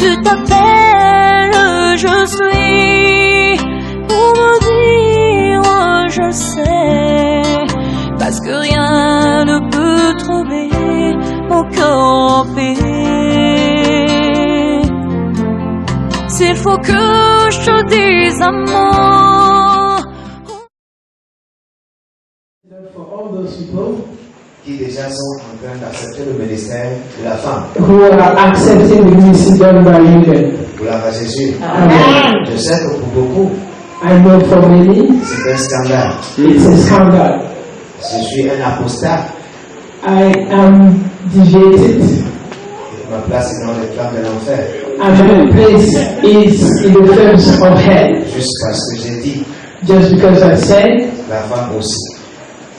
tu t'appelles je suis, pour me dire je sais, parce que rien ne peut trouver mon cœur en paix. S'il faut que je te dise amour. For all those people qui déjà sont en train d'accepter le ministère de la femme. who are accepting the ministry done by women. Gloire à Jésus. Amen. Je sais que pour beaucoup, I know for many, c'est un scandale. it's a scandal. Je suis un apostat. I am deviated. Et ma place est dans les flammes de l'enfer. And my place is in the flames of hell. Juste parce que j'ai dit, Just because I said, la femme aussi.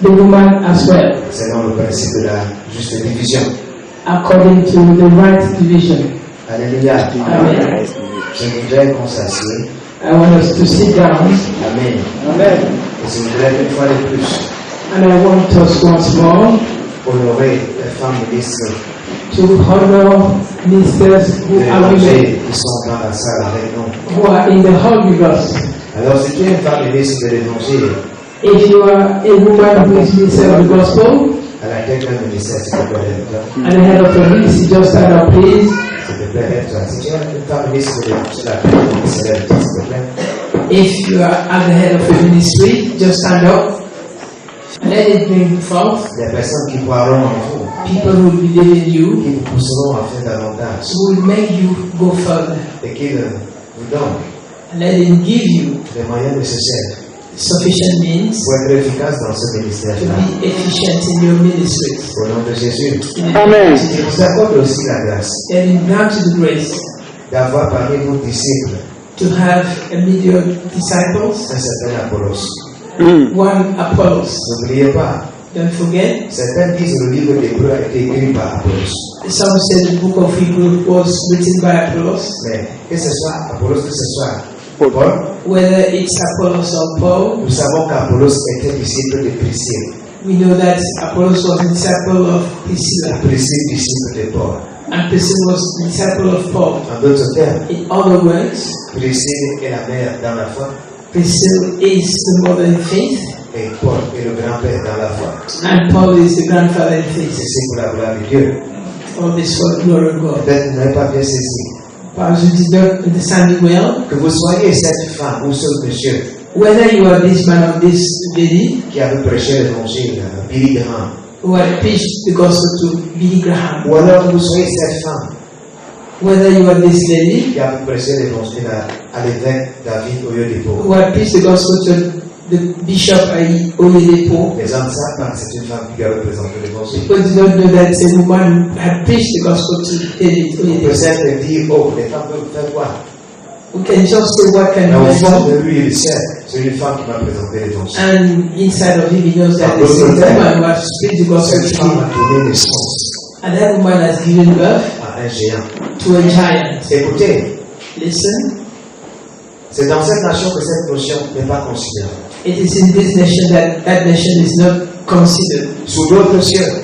the woman as well, Selon le principe de la juste division. according to the right division. Alléluia. Amen. Je voudrais qu'on s'assied. I want us to sit down. Amen. Amen. Et je voudrais une fois de plus And I want us once more honorer les femmes ministres to honor ministers who de are women, l'évangile qui sont dans la salle avec nous. who are in the hall with us. Alors, si tu es une femme ministre de l'évangile, If you are a woman who is minister of the gospel à la tête d'un ministère, s'il te plaît, lève-toi. and the head of the ministry, just stand up, please. S'il te plaît, lève-toi. Si tu es une femme ministre de l'évangile, à la tête d'un ministère, lève-toi, s'il te plaît. If you are at the head of the ministry, just stand up. Let it bring forth Les personnes qui croiront en vous, people who believe in you, qui vous pousseront à faire davantage, who will make you go further. et qui vous donnent Let him give you les moyens nécessaires sufficient means pour être efficace dans ce to ministère-là. be efficient in your ministry. Au nom de Jésus. Amen. Je vous accorde aussi la grâce Let him grant you the grace d'avoir parmi vos disciples to have immediate disciples, un certain Apollos. one Apollos. N'oubliez pas, Don't forget, certains disent que le livre d'Hébreux a été écrit par Apollos. some said the book of Hebrew was written by Apollos. Mais que ce soit Apollos, que ce soit Paul, Whether it's Apollos or Paul, nous savons qu'Apollos était disciple de Priscille. we know that Apollos was a disciple of Priscilla, Priscille, disciple de Paul. and Priscilla was a disciple of Paul. En d'autres termes, In other words, Priscille est la mère dans la foi Priscilla is the mother in faith, et Paul est le grand-père dans la foi. and Paul is the grandfather in faith. Ceci pour la gloire de Dieu. All this for the glory of God. Peut-être vous n'avez pas bien saisi. Perhaps you did not understand it well. Que vous soyez cette femme ou ce monsieur Whether you are this man or this lady qui avait prêché l'évangile, Billy Graham, who had preached the gospel to Billy Graham, ou alors que vous soyez cette femme whether you are this lady qui avait prêché l'évangile à l'évêque David Oyedepo. who had preached the gospel to the bishop Oyedepo, Les hommes savent pas que c'est une femme qui a représenté l'évangile. people do not know that a woman had preached the gospel to David On peut Oyedepo. certes dire, oh, les femmes peuvent faire quoi? We can just say what can Mais au be fond done, de lui, il sait, c'est une femme qui m'a présenté l'évangile. and inside of him he knows that this is a woman who has preached the gospel Cette to femme him, a donné naissance and that woman has given birth à un géant. to a giant. Écoutez, Listen, c'est dans cette nation que cette notion n'est pas considérée. it is in this nation that that nation is not considered. Sous d'autres cieux,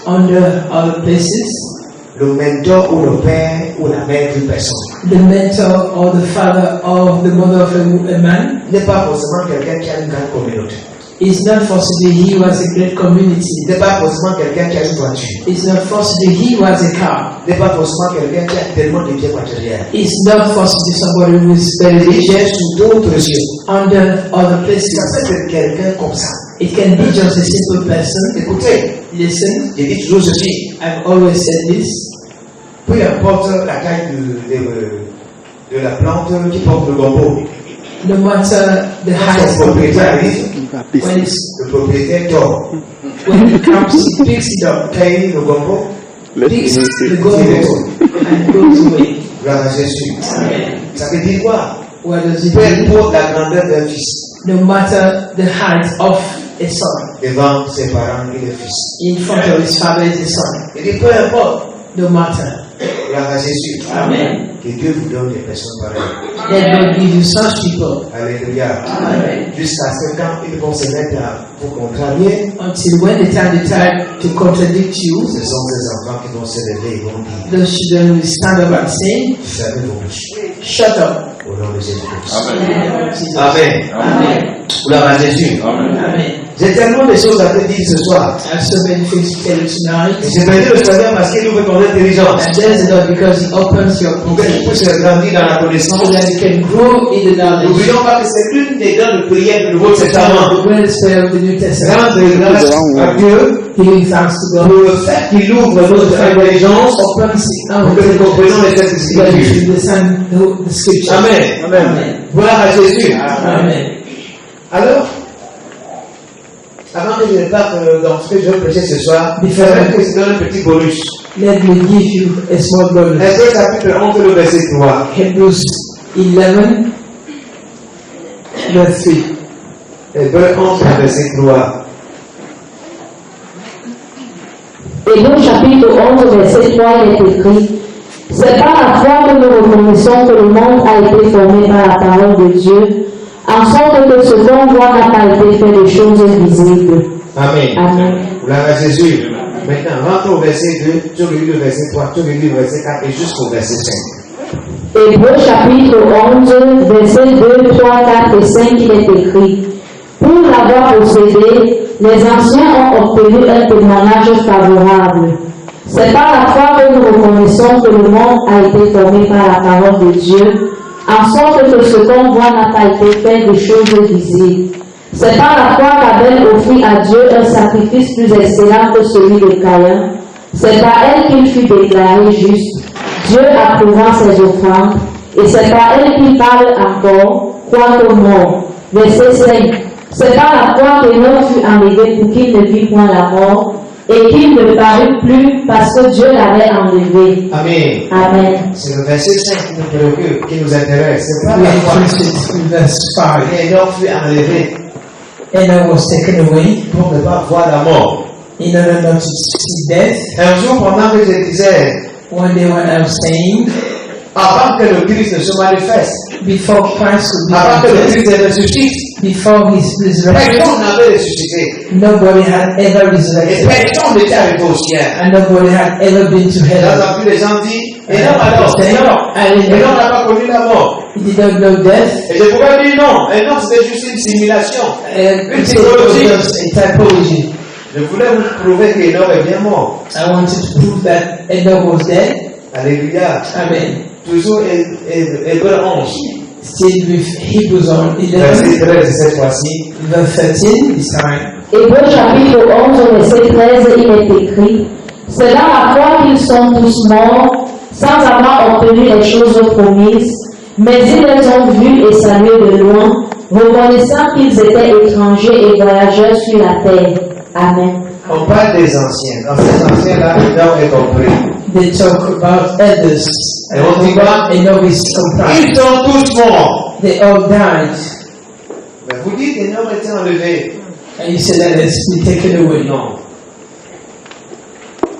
Under other places, le mentor ou le père ou la mère d'une personne the mentor or the father or the mother of a man n'est pas forcément quelqu'un qui a une grande communauté. is not forcibly he who has a great community. Il n'est pas forcément quelqu'un qui a une voiture. It's not forcibly he who has a car. Il n'est pas forcément quelqu'un qui a tellement de biens matériels. It's not forcibly somebody who is very Il rich. vient sous d'autres cieux. Under other Ça places, peut être quelqu'un comme ça. it can be just a simple person. Écoutez, Listen, je dis toujours ceci. I've always said this. Peu importe la taille de la plante qui porte le gombo. No matter the Quand height son of the propriétaire plant, arrive, when le propriétaire dort. it comes, he picks it up, Cueille le gombo, picks the gold and goes away. gloire à Jésus. Amen. Ça veut dire quoi? What does it Peu mean? importe la grandeur d'un fils, No matter the height of a son, devant ses parents et le fils. in front of his father is a son. Il dit peu importe No matter. Gloire à Jésus. Amen. Que Dieu vous donne des personnes pareilles. Let God give you such people. Alléluia. Amen. Jusqu'à ce quand ils vont se mettre à vous contrarier, Until when the time to contradict you, ce sont ces enfants qui vont se lever et vont dire, those children will stand up and say, fermez vos bouches. shut up. Au nom de Jésus-Christ. Amen. Amen. Amen. Gloire à Jésus. Amen. J'ai tellement de choses à te dire ce soir. I have so many things to tell you tonight. Et j'ai béni le Seigneur parce qu'il ouvre ton intelligence. And there's the Lord because He opens your Pour que tu intellect puisses grandir dans la connaissance. so that you can grow in the knowledge. N'oublions pas que c'est l'une des grandes prières du Nouveau Testament. The greatest prayer of the New Testament. Rendre grâce à Dieu Giving thanks to God. pour le fait qu'il ouvre notre intelligence Opens pour que nous comprenions les textes so that you Écritures. should understand the scripture. Amen. Amen. Gloire à Jésus. Amen. Alors, avant que je ne parte dans ce que je veux prêcher ce soir, il Différent. faudrait que je donne un petit bonus. Let me give you a small bonus. Hébreux chapitre 11, le verset 3. Hebrews 11, verse 3. Hébreux 11, le verset 3. Hébreux chapitre 11, verset 3, il est écrit: c'est par la foi que nous reconnaissons que le monde a été formé par la parole de Dieu, en sorte que ce qu'on voit n'a pas été fait de choses visibles. Amen. Amen. Gloire à Jésus. Maintenant, rentre au verset 2, tu relis le verset 3, tu relis le verset 4 et jusqu'au verset 5. Hébreux chapitre 11, verset 2, 3, 4 et 5, il est écrit: pour l'avoir possédé, les anciens ont obtenu un témoignage favorable. C'est par la foi que nous reconnaissons que le monde a été formé par la parole de Dieu, en sorte que ce qu'on voit n'a pas été fait de choses visibles. C'est par la foi qu'Abel offrit à Dieu un sacrifice plus excellent que celui de Caïn. C'est par elle qu'il fut déclaré juste, Dieu approuvant ses offrandes, et c'est par elle qu'il parle encore, quoique mort. Verset 5. C'est par la foi qu'Enoch fut enlevé pour qu'il ne vit point la mort, et qu'il ne parut plus parce que Dieu l'avait enlevé. Amen. Amen. C'est le verset 5 qui nous préoccupe, qui nous intéresse. C'est pas We la are foi. interested in verse 5. Et Enoch fut enlevé Enoch was taken away pour ne pas voir la mort. in order not to see death. Un jour, pendant que je disais, One day when I was saying, avant que le Christ ne se manifeste, before Christ would avant que be le manifest, Christ ne ressuscite, before His resurrection, personne n'avait ressuscité. nobody had ever Et resurrected. personne n'était arrivé au ciel. And nobody had ever been to J'ai heaven. entendu les gens dire, Enoch alors, Enoch n'a pas connu la mort. He did not know death. Et je pourrais dire non, Enoch c'était juste une simulation. And so it was just a typology. Je voulais vous prouver qu'Enoch est bien mort. I wanted to prove that Enoch was dead. Alléluia. Amen. Toujours Hébreux 11, Still with Hebrews on 11, verset 13 cette fois-ci. verse 13 this time. Hébreux chapitre 11, verset 13, il est écrit: c'est dans la foi qu'ils sont tous morts, sans avoir obtenu les choses promises, mais ils les ont vus et salués de loin, reconnaissant qu'ils étaient étrangers et voyageurs sur la terre. Amen. On parle des anciens. Dans ces anciens-là, Enoch est compris. They talk about elders. Et on dit quoi? Enoch is comprised. Ils sont tous morts. They all died. Mais vous dites Enoch était enlevé. And you say that it's been taken away. Non.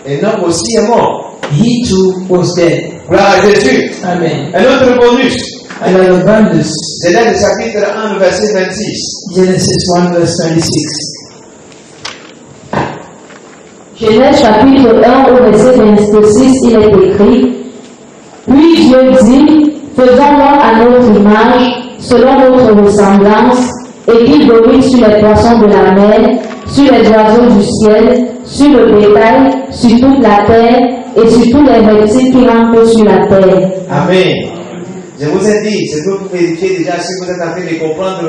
Enoch aussi est mort. He too was dead. Gloire à Jésus. Amen. Un autre bonus. Another bonus. Genèse chapitre 1, le verset 26. Genesis 1 verse 26. Genèse chapitre 1 au verset 26, il est écrit: puis Dieu dit, faisons-nous à notre image, selon notre ressemblance, et qu'il domine sur les poissons de la mer, sur les oiseaux du ciel, sur le bétail, sur toute la terre, et sur tous les reptiles qui rampent sur la terre. Amen. Je vous ai dit, c'est que vous vérifiez déjà si vous êtes en train de comprendre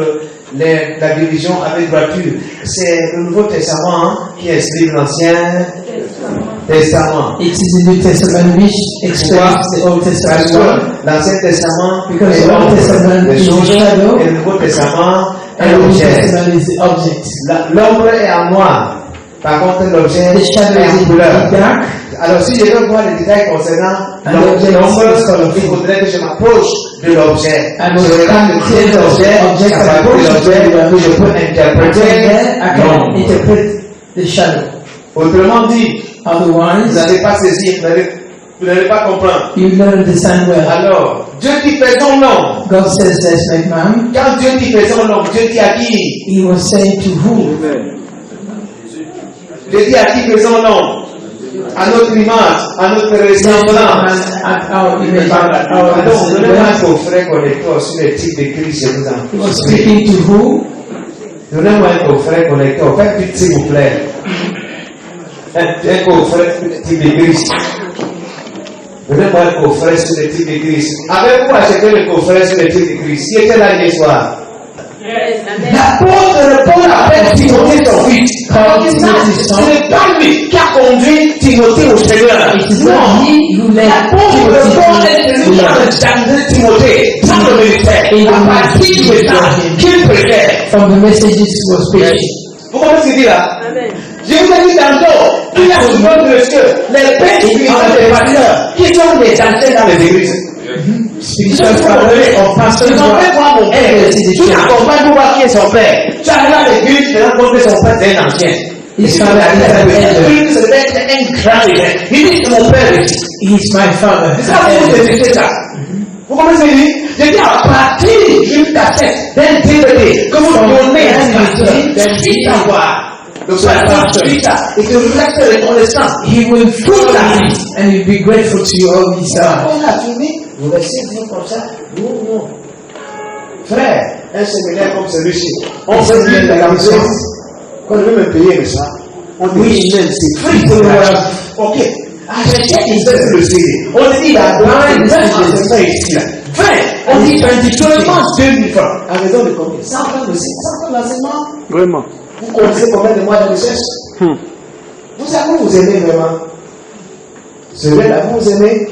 la division avec droiture. C'est le Nouveau Testament qui explique l'Ancien Testament. It is the New Testament which explains the Old Parce Testament. que l'Ancien Testament Because est the Old Testament les is the choses shadow, et le Nouveau Testament est and the New l'objet. Testament is the object. L'ombre est en noir. Par contre, l'objet The shadow est is en in couleur. dark. Alors, si je veux voir les détails concernant And l'objet l'ombre, is colorful. il faudrait que je m'approche de l'objet. I Je must regarde come le to pied de the l'objet, object à partir de l'objet, que je peux From interpréter there, I can l'ombre. interpret the shadow. Autrement dit, vous Otherwise, n'avez pas saisi, vous n'avez Vous n'allez pas comprendre. You will not understand well. Alors, Dieu dit faisons l'homme. God says, let's make man. Quand Dieu dit faisons l'homme, Dieu dit à qui? He was saying to who? Dieu dit à qui faisons l'homme? À notre image, à notre ressemblance. At our image, at our Donc, donnez-moi un ressemblance. coffret connecteur sur le type de Christ, je vous He en was prie. speaking to who? Donnez-moi un coffret connecteur. Faites vite, s'il vous plaît. Un coffret sur le type de Christ. Donnez-moi un coffret sur le type de Christ. Avez-vous acheté le coffret sur le type de Christ? Qui était là hier soir? L'apôtre Paul appelle Timothée son fils. Ce n'est pas lui qui a conduit Timothée au Seigneur. It is not he who led L'apôtre Paul est Timothy celui qui a engendré Timothée dans le ministère. À partir du message qu'il prêchait. from the messages he was preaching. Vous comprenez ce qu'il dit là? Je vous ai dit tantôt, il y a souvent de monsieur, les pères spirituels des pasteurs qui sont des anciens dans les églises. Spiritual father or pastor Tu n'en fais pas mon père. Tu n'accompagnes pour voir qui est son père. Tu arrives à l'église, tu te rends compte que son père est un ancien. His father is an elder. C'est un grand évêque. Il dit c'est mon père ici. He is my father. C'est ça que vous écoutez ça. Vous comprenez ce qu'il dit? Je dis à partir d'une cassette, d'un DVD, que vous donnez à un pasteur, puis savoir. Le pasteur dit ça et que vous êtes reconnaissant. He will follow you and he'll be grateful to you all his life. On a fini, vous laissez dire comme ça? Non. Frère, un séminaire comme celui-ci, on fait bien de la maison. Quand on veut me payer, mais ça, on dit oui, même c'est free. Ok. Achetez une seule le CD. On dit la blind, c'est ça ici là. 20, on dit 20 francs. À raison de combien? 100 francs de 100 francs d'enseignement. Vraiment. Vous connaissez combien de mois de recherche? Vous savez, vous aimez vraiment. Celui-là, vous aimez.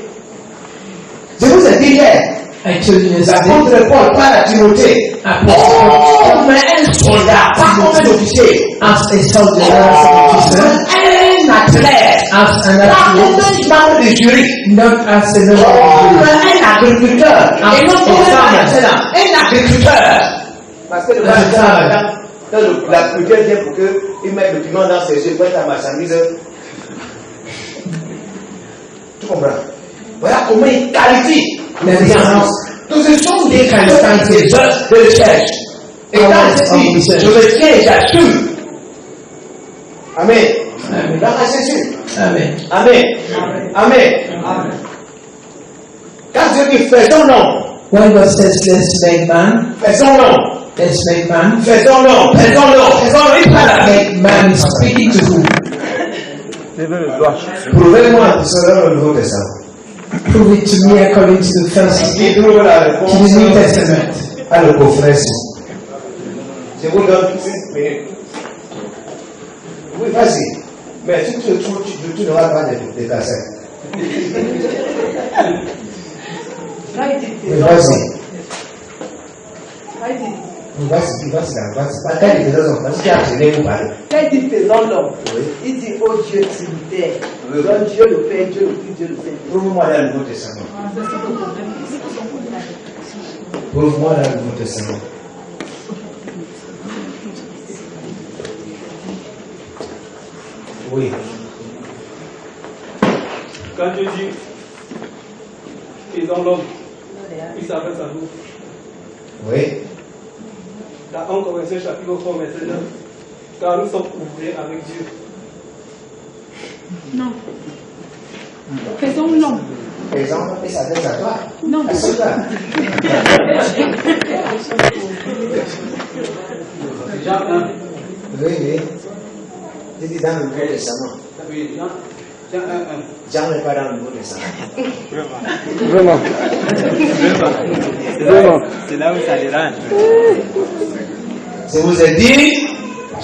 Je vous ai dit hier, I told you yesterday. l'apôtre Paul parle à Timothée. Comme un soldat, pas comme un officier. As a soldier, as an officer, Un athlète. as an Pas comme athlete, un membre de jury. not as a member Comme of un agriculteur. Et non comme un enseignant. Un agriculteur. Parce que le matin, quand l'agriculteur vient pour qu'il mette le piment dans ses yeux, pour être à marchandise. Tu comprends? Voilà comment il qualifie les sciences. Donc ce sont des qualités de recherche. Et quand je dis, je me tiens et j'assume. Amen. Amen. Dans la Jésus. Amen. Amen. Amen. Quand Dieu dit faisons-le, When God says, let's make man, faisons-le, let's make man, faisons-le, faisons-le, il parle avec. make man is speaking to who? Levez le doigt. Prouvez-moi selon le Nouveau Testament. Prove it to me according to the first, Qui trouve la to réponse the New Testament. à le coffret. Je vous donne 5 minutes. Oui, vas-y. Mais si tu n'auras pas de cassettes. Oui, vas-y. Vas-y, vas-y. Quelle est la raison? Parce qu'il y a gêné vous parler. Quand il dit faisons l'homme, Oui. il dit oh Dieu Trinitaire. Donc Dieu le Père, Dieu le Fils, Dieu le Saint. Prouve-moi dans le Nouveau Testament. Prouve-moi dans le Nouveau Testament. Oui. Quand Dieu dit, faisons l'homme, il s'adresse à nous. Oui. Dans 1 Corinthiens chapitre 3, verset 9. Car nous sommes ouvrés avec Dieu. Non. Faisons l'homme. Exemple, il s'adresse à toi. Non. À cela. Jean 1. Oui. Je dis dans le Nouveau Testament. Oui, Jean 1, 1. Jean n'est pas dans le Nouveau Testament. Vraiment. Vraiment. C'est là où ça dérange. Je vous ai dit,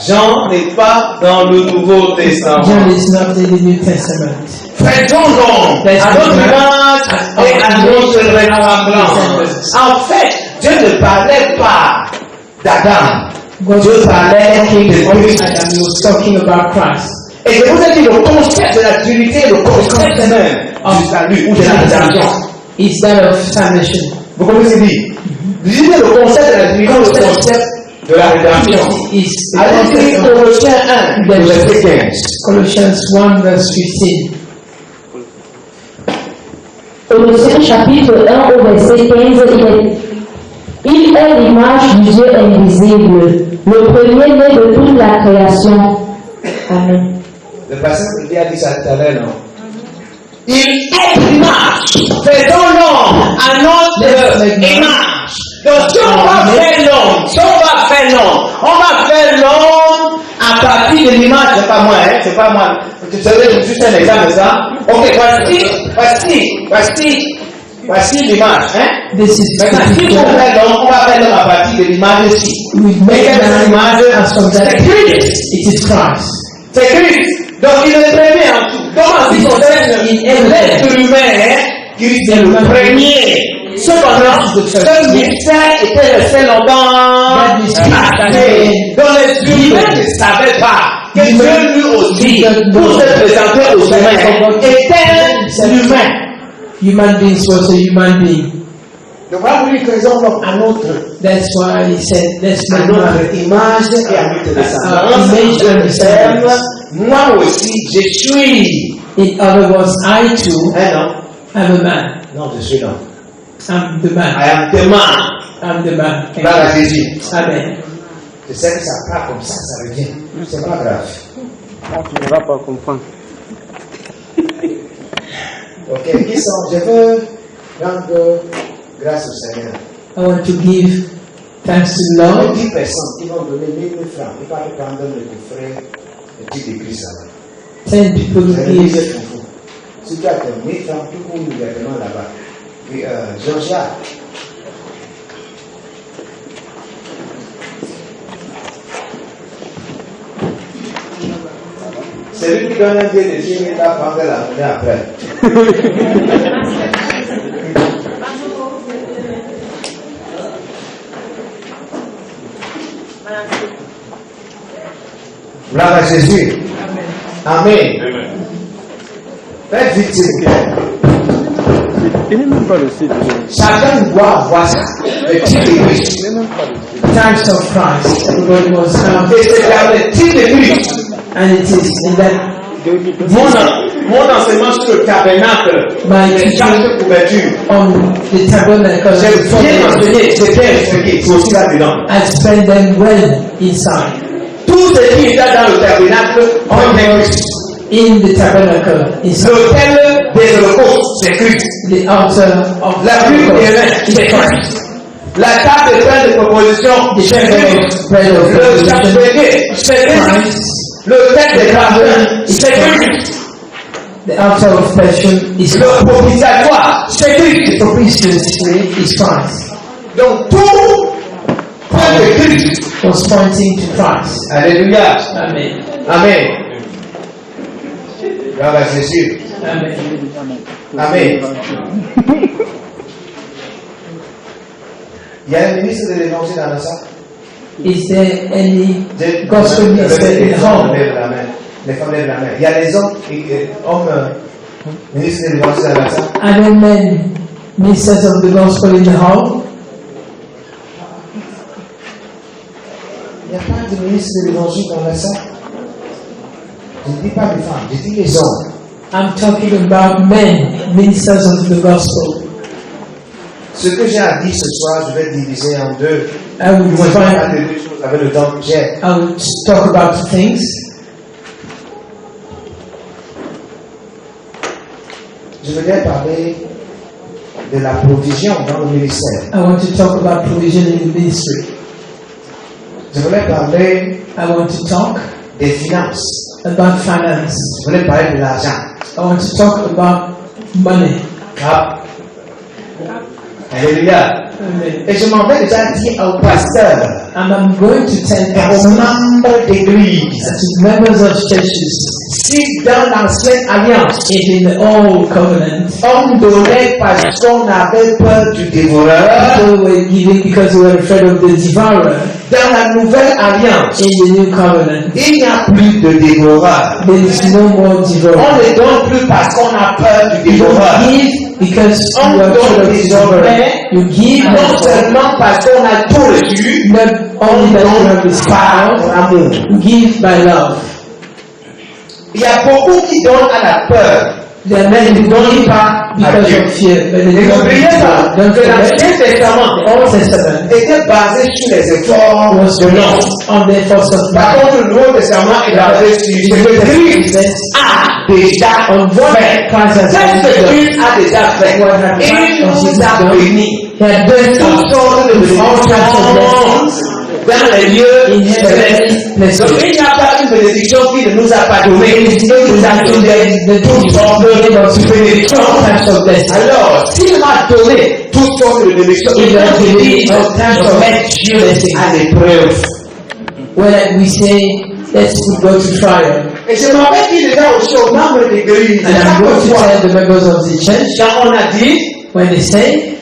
Jean n'est pas dans le Nouveau Testament. John is not in the New Testament. Faisons-le à notre image et à notre ressemblance. En fait, Dieu ne parlait pas d'Adam. Dieu parlait de Christ. Adam, he was talking about Christ. Et je vous ai dit, le concept de la Trinité, le concept même du salut ou de la rédemption. Is that of salvation. Vous comprenez ce que je dis? Lisez le concept de la Trinité, le concept de la rédemption. Is Allez lire Colossiens 1, verset 15. Colossians 1 verse 15. Colossiens chapitre 1 au verset 15, il est l'image du Dieu invisible, le premier-né de toute la création. Amen. Le pasteur Olivier a dit ça tout à l'heure, non? Il est l'image. Faisons l'homme à notre image. Donc si on va faire l'homme, à partir de l'image, c'est pas moi, hein, c'est pas moi. Tu savais juste un exemple de ça. Ok, voici l'image, hein. Maintenant, si on fait l'homme, on va faire l'homme à partir de l'image ici. Mais quelle est l'image? C'est Christ. It is Christ. C'est Christ. Donc il est le premier en tout. Donc en ce qui concerne l'être humain, Christ est le premier. Cependant, ce mystère était resté longtemps caché. Donc les humains ne savaient pas que Dieu lui aussi, pour se présenter aux humains, était l'humain. Human beings was a human being. Donc voilà pourquoi faisons l'homme à notre image et à notre ressemblance. Moi aussi, je suis. In other words, I too am a man. Non, je suis l'homme. I'm the man. I am the man. I'm the man. Gloire à Jésus. Amen. Je sais que ça part comme ça revient. C'est pas grave. Tu ne vas pas comprendre. Ok, qui sont? Je veux rendre grâce au Seigneur. I want to give thanks to the Lord. 10 personnes qui vont donner 1000 francs. Ils vont prendre le coffret et tu décris ça. 10 people to give. Si tu as tes 1000 francs, tout court immédiatement là-bas. Puis, Georgia. C'est lui qui donne un billet de 10 000, il va prendre la monnaie après. Gloire à Jésus. Amen. Faites vite, s'il vous plaît. Il n'est même pas le site. Chacun doit avoir ça. Le type de Christ. Il n'est même pas le site. Thanks of Christ. Everybody was Et c'est dans le type de Christ. and it is in that Mon enseignement sur le tabernacle, les quatre couvertures. on the tabernacle. J'ai bien enseigné, j'ai bien expliqué, c'est aussi là-dedans. I spend them well inside. Tout ce qui est dans le tabernacle, on est Christ. In the tabernacle inside. L'autel des holocaustes, c'est Christ. The altar of La pluie des mains, c'est Christ. La table de pain de proposition, c'est Christ. Le chapelet, c'est Christ. Le texte de grandeur, c'est Christ. The altar of passion is Le propitiatoire, c'est Christ. the propitiatory is Christ. Donc tout point de Christ. Was pointing to Christ. Alléluia. Amen. Amen. Gloire à Jésus. Amen. Amen. Il y a un ministre de l'évangile dans la salle. Is there any gospel minister in the home? Les femmes lèvent la main. Il y a les hommes, ministres de l'évangile dans la salle. Are there men ministers of the gospel in the home? Il n'y a pas de ministre de l'évangile dans la salle. Je ne dis pas les femmes, je dis les hommes. I'm talking about men, ministers of the gospel. Ce que j'ai à dire ce soir, je vais diviser en deux. I will Moi, je vais define, parler de deux choses avec le temps que j'ai. I will talk about things. Je voudrais parler de la provision dans le ministère. I want to talk about provision in the ministry. Je voulais parler I want to talk des finances. about finance. Je voulais parler de l'argent. I want to talk about money. Ah. Alléluia. Amen. Et je m'en vais déjà dire au pasteur, And I'm going to tell aux pastors membres d'église, and to members of churches, si dans l'ancienne alliance, if in the old covenant, on donnait parce qu'on avait peur du dévoreur, people were giving because they were afraid of the devourer. dans la nouvelle alliance, In the new covenant, il n'y a plus de dévoreur. there is no more On devourer. ne donne plus parce qu'on a peur du You dévoreur. don't give because On you are donne afraid of the devourer. désormais, You give non not seulement parce qu'on a tout reçu, not only that you have par received, amour. you give by love. Il y a beaucoup qui donnent à la peur. There are men who don't give because of fear, but they don't N'oubliez pas don't que forget l'Ancien Testament the Old Testament était basé sur les efforts was de l'homme. based on the efforts of Par man. contre, le Nouveau Testament est basé sur ce que Christ a déjà fait. C'est ce que Christ a déjà fait. Et il nous a bénis. He had blessed Toutes us sortes de with all types of blessings bénédictions dans les lieux célestes. Donc il n'y a pas une bénédiction qui ne nous a pas donné. Il nous a donné toutes sortes de bénédictions. Alors, s'il m'a donné toutes sortes de bénédictions, il m'a dit de mettre Dieu à l'épreuve. when we say, let's go to trial. Et je me rappelle qu'il était aussi aux membres de l'église. And I'm going to Chaque tell the members of the church, quand on a dit, when they say,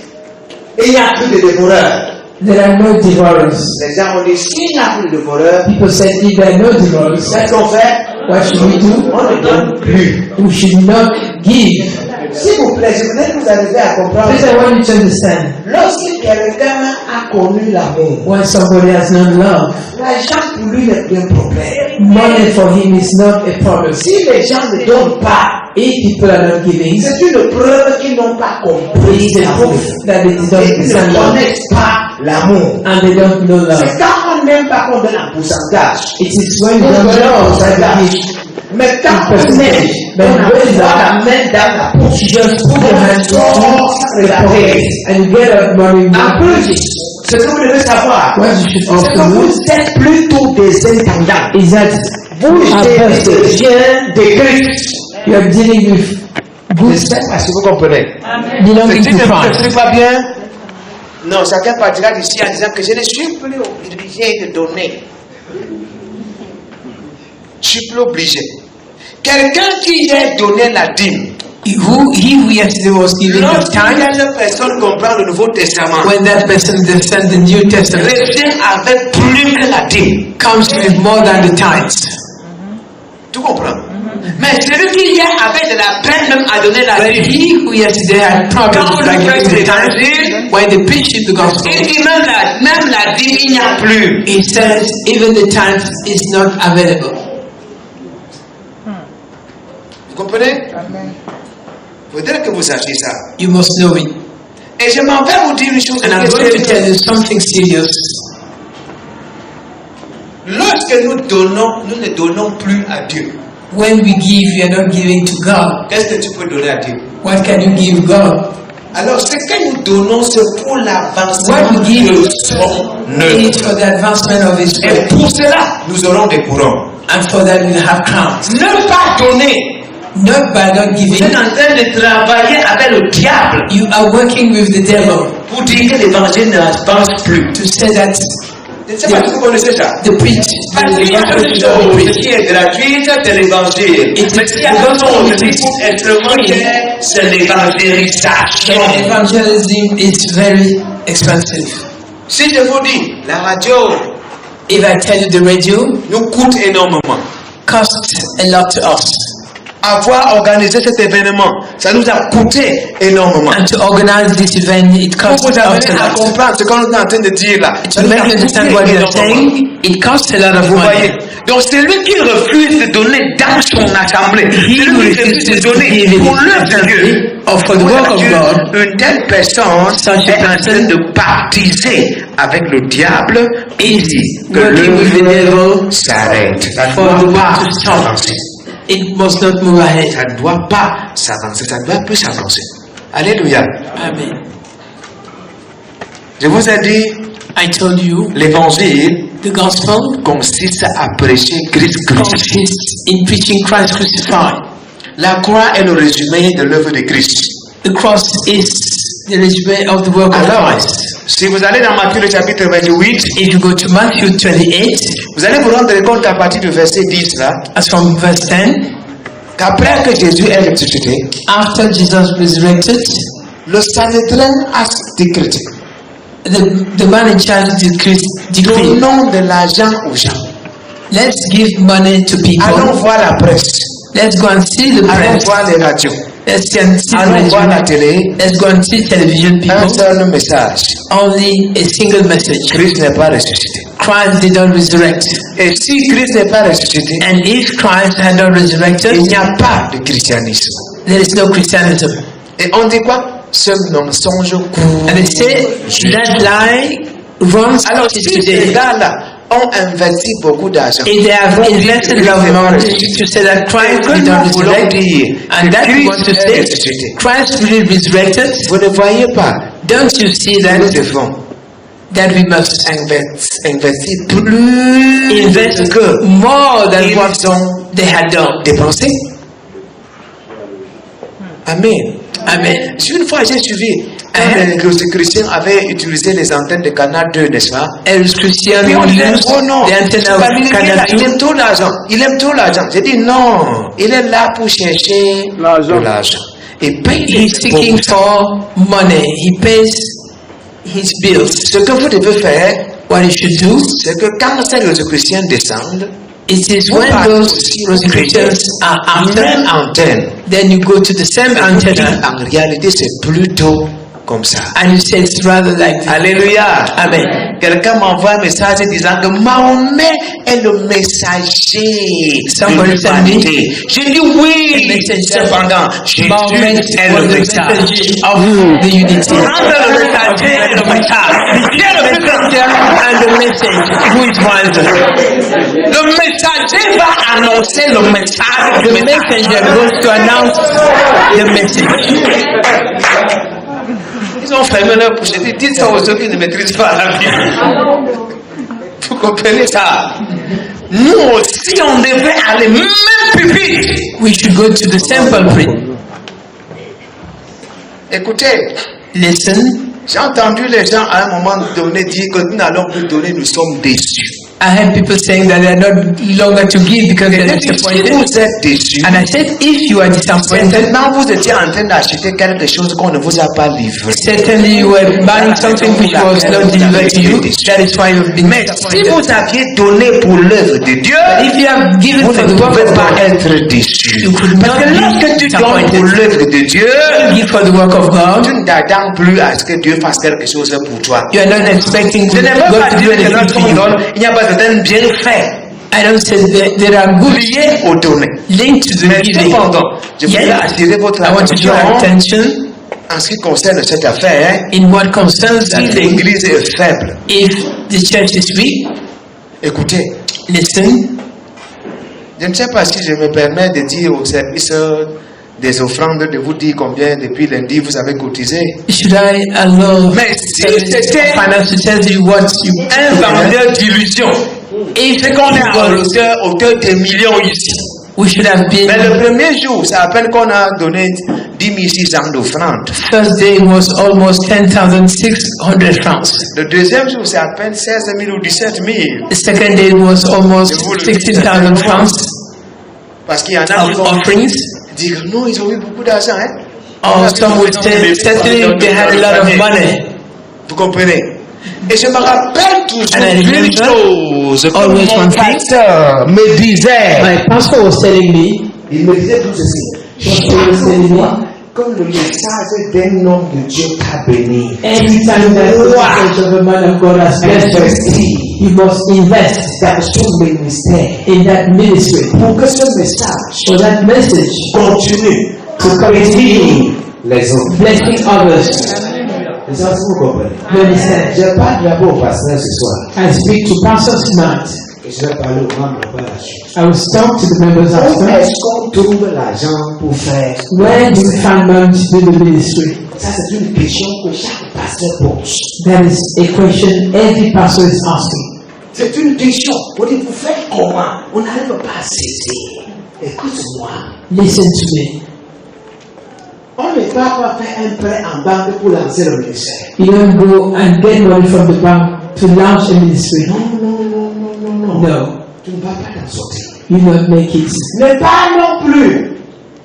il n'y a plus de dévoreurs. there are no devourers. Les gens ont dit, s'il n'y a plus de dévoreurs, People said, if there are no devourers, qu'est-ce qu'on fait? what should we do? On ne donne plus. We should not give. S'il vous plaît, je voudrais que vous arriviez à comprendre. Please, I want you to understand. Lorsque quelqu'un a connu l'amour, When somebody has known love, l'argent pour lui n'est plus un problème. money for him is not a problem. Si les gens ne donnent pas, If people are not giving, c'est une preuve qu'ils n'ont pas compris it's a l'amour. proof that they Et don't ils understand ne love connaissent pas l'amour. and they don't know love. C'est quand on n'aime pas qu'on donne un pourcentage. It is when On you don't donne un know that pourcentage. you give. Mais quand on aime, But on when a that- la main dans la poche. You just put your hands sort in the pocket and you get up money. En plus, ce que vous devez savoir, What you should c'est also que do vous êtes plutôt des intendants. is that Vous are êtes pastors. bien de Christ. You are dealing with good J'espère que vous comprenez. belonging Si to tu ne Christ. fais pas bien, non, chacun partira d'ici en disant que je ne suis plus obligé de donner. Je suis plus obligé. Quelqu'un qui a donné la dîme, He who yesterday was giving his lorsqu'une time, telle personne comprend le Nouveau Testament, when that person understands the New Testament, revient avec plus que la dîme. comes with more than the tithes. Tu comprends? Mais celui qui hier avait de la peine même à donner la But dîme, he who yesterday had problems quand on by lui giving fait the tithes, l'évangile, when they preach the gospel, il dit même la dîme, il n'y a plus. he says even the tithes is not available. Vous comprenez? Il faudrait que vous sachiez ça. You must know it. Et je m'en vais vous dire une chose. And I'm going to tell you something serious. Lorsque nous donnons, nous ne donnons plus à Dieu. When we give, we are not giving to God. Qu'est-ce que tu peux donner à Dieu? What can you give God? Alors, ce que nous donnons, c'est pour l'avancement What we give de son œuvre. is for the advancement of His Et work. pour cela, nous aurons des courants. And for that, we'll have crowns. Ne pas donner. Not by not Vous giving. êtes en train de travailler avec le diable You are working with the devil pour dire que l'évangile n'avance plus. to say that Je ne sais pas si vous connaissez ça. the preach, Parce qu'il y a une chose qui est gratuite, c'est l'évangile. Mais il y a une chose qui coûte extrêmement cher, c'est l'évangélisation. evangelism is very expensive. Si je vous dis, la radio If I tell you the radio nous coûte énormément. costs a lot to us, Avoir organisé cet événement, ça nous a coûté énormément. and to organize this event, it Pour costs vous us amener a à lot. comprendre ce qu'on est en train de dire là. Ça To nous a make you understand coûté what we are énormément. saying, it costs a lot of Vous voyez? money. Donc celui qui refuse de donner dans son assemblée, He who celui qui refuse refuses de to donner give in pour his l'œuvre de Dieu, assembly or for the work of God, une telle personne Such a est en train person de baptiser avec le diable et dit que working with the l'œuvre devil s'arrête. Ça ne for the doit work pas to stop. s'avancer. It must not move ahead. Ça ne doit pas s'avancer. Ça ne doit plus s'avancer. Alléluia. Amen. Je vous ai dit, I told you, l'évangile the gospel consiste à prêcher Christ crucifié. consists in preaching Christ crucified. La croix est le résumé de l'œuvre de Christ. The cross is the resume of the work of Alors, Christ. si vous allez dans Matthieu le chapitre 28, If you go to Matthew 28, vous allez vous rendre compte qu'à partir du verset 10 là, as from verse 10, qu'après que Jésus est ressuscité, after Jesus resurrected, le Sanhédrin a décrété. the man in charge decreed, Donnons de l'argent aux gens. let's give money to Allons people. voir la presse. Let's go and see the Allons press. voir les radios. Let's go and see Allons voir la the télé. Let's go and see television Un people. seul message. Only a single message. Christ n'est pas ressuscité. Christ did not resurrect. Et si Christ n'est pas ressuscité, And if Christ had not resurrected, il n'y a pas de christianisme. there is no Christianism. Et on dit quoi? Ce mensonge court. And they say that lie runs Alors, to si ces today. gars-là ont investi beaucoup d'argent, If they have invested a lot of money to say that Christ did not resurrect, and that we want to say Christ really resurrected, vous ne voyez pas, don't you see nous that devons that we must investir plus invest que more than ils what ont they had done? dépensé? Amen. Amen. Si une fois j'ai suivi, quand les chrétiens avaient utilisé les antennes de Canal 2, n'est-ce pas? As Christian Puis on disait, used oh non, the c'est antenna pas of lui qui est là, Canal il 2, aime trop l'argent. Il aime trop l'argent. J'ai dit non, il est là pour chercher L'argent. de l'argent. Et paye he's seeking for money. He pays his bills. Ce que vous devez faire, What he should do, c'est que quand ces Rosicruciens descendent, it is vous when partez those aussi Rosicrucians are même after, antenne. then you go to the same antenna En réalité, c'est plutôt comme ça. and you say it's rather like this. Alléluia. Amen. Quelqu'un m'envoie un message disant que Mahomet est le messager Somebody de send me l'humanité. J'ai dit oui. messenger. Cependant, Jésus Mahomet est le was the message. message of the unity. Entre le messager et le message. Qui est le Messenger and the message. Who is one? Le messager va annoncer le message. The messenger goes to announce the message. Ils ont fermé leur bouche. J'ai dit, dites ça aux ceux qui ne maîtrisent pas la Bible. Vous comprenez ça? Nous aussi, on devrait aller même pupitre. We should go to the same pulpit. Écoutez, Listen. j'ai entendu les gens à un moment donné dire que nous n'allons plus donner, nous sommes déçus. I heard people saying that they are not longer to give because they are Si disappointed. vous êtes déçus, And I said, if you are disappointed, certainement vous étiez en train d'acheter quelque chose qu'on ne vous a pas livré. certainly you were buying something which was not delivered to you. That is why you've been Mais si disappointed. vous aviez donné pour l'œuvre de Dieu, If you have given vous for ne the work pouvez of pas God, être déçu. you could Parce not que be lorsque tu donnes pour disappointed. l'œuvre de Dieu, Give for the work of God. tu n'attends plus à ce que Dieu fasse quelque chose pour toi. You are not expecting Je God ne veux pas to do dire que anything lorsqu'on for you. donne, il n'y a pas certains bienfaits I don't say that there are good liés au donner. linked to the Mais giving. cependant, je voudrais Yet, attirer votre I want to draw attention attention en ce qui concerne cette affaire. in what concerns Si that thing. l'église est faible, If the church is weak, écoutez, listen. je ne sais pas si je me permets de dire au service des offrandes de vous dire combien depuis lundi vous avez cotisé. Should I allow Mais si c'était finance to tell you what you un vendeur d'illusions, if c'est qu'on est à God, hauteur des millions ici. we should have been Mais le premier jour, c'est à peine qu'on a donné 10 600 d'offrandes. first day was almost 10,600 francs. Le deuxième jour, c'est à peine 16 000 ou 17 000. The second day was almost 16,000 francs Parce qu'il y en a qui of vont offerings. dire non, ils ont eu beaucoup d'argent. Hein? Or some would say certainly they had a lot of money. Vous comprenez? Et je me rappelle toujours And I une remember chose que always mon one thing. pasteur me disait. My pastor was telling me, Il me disait tout ceci. Comme le message d'un homme de Dieu t'a béni. anytime that the message of a man of God has blessed Investir you, you must invest dans son ministère in that ministry pour que ce message for that message continue to continue les autres. blessing others. Les autres, vous comprenez? You understand? Je parle d'abord au pasteur ce soir. I speak to pastors tonight. Et je vais parler aux membres par la suite. I will talk to the members Où after. est-ce qu'on trouve l'argent pour faire? Where do we find money to do the ministry? Ça, c'est une question que chaque pasteur pose. That is a question every pastor is asking. C'est une question. Vous dites, vous faites comment? On n'arrive pas à saisir. Écoute-moi. Listen to me. On ne va pas faire un prêt en banque pour lancer le ministère. You don't go and get money from the bank to launch a ministry. Non, non, non, non, non, non. No, Tu ne vas pas t'en sortir. you not make it. Ne pas non plus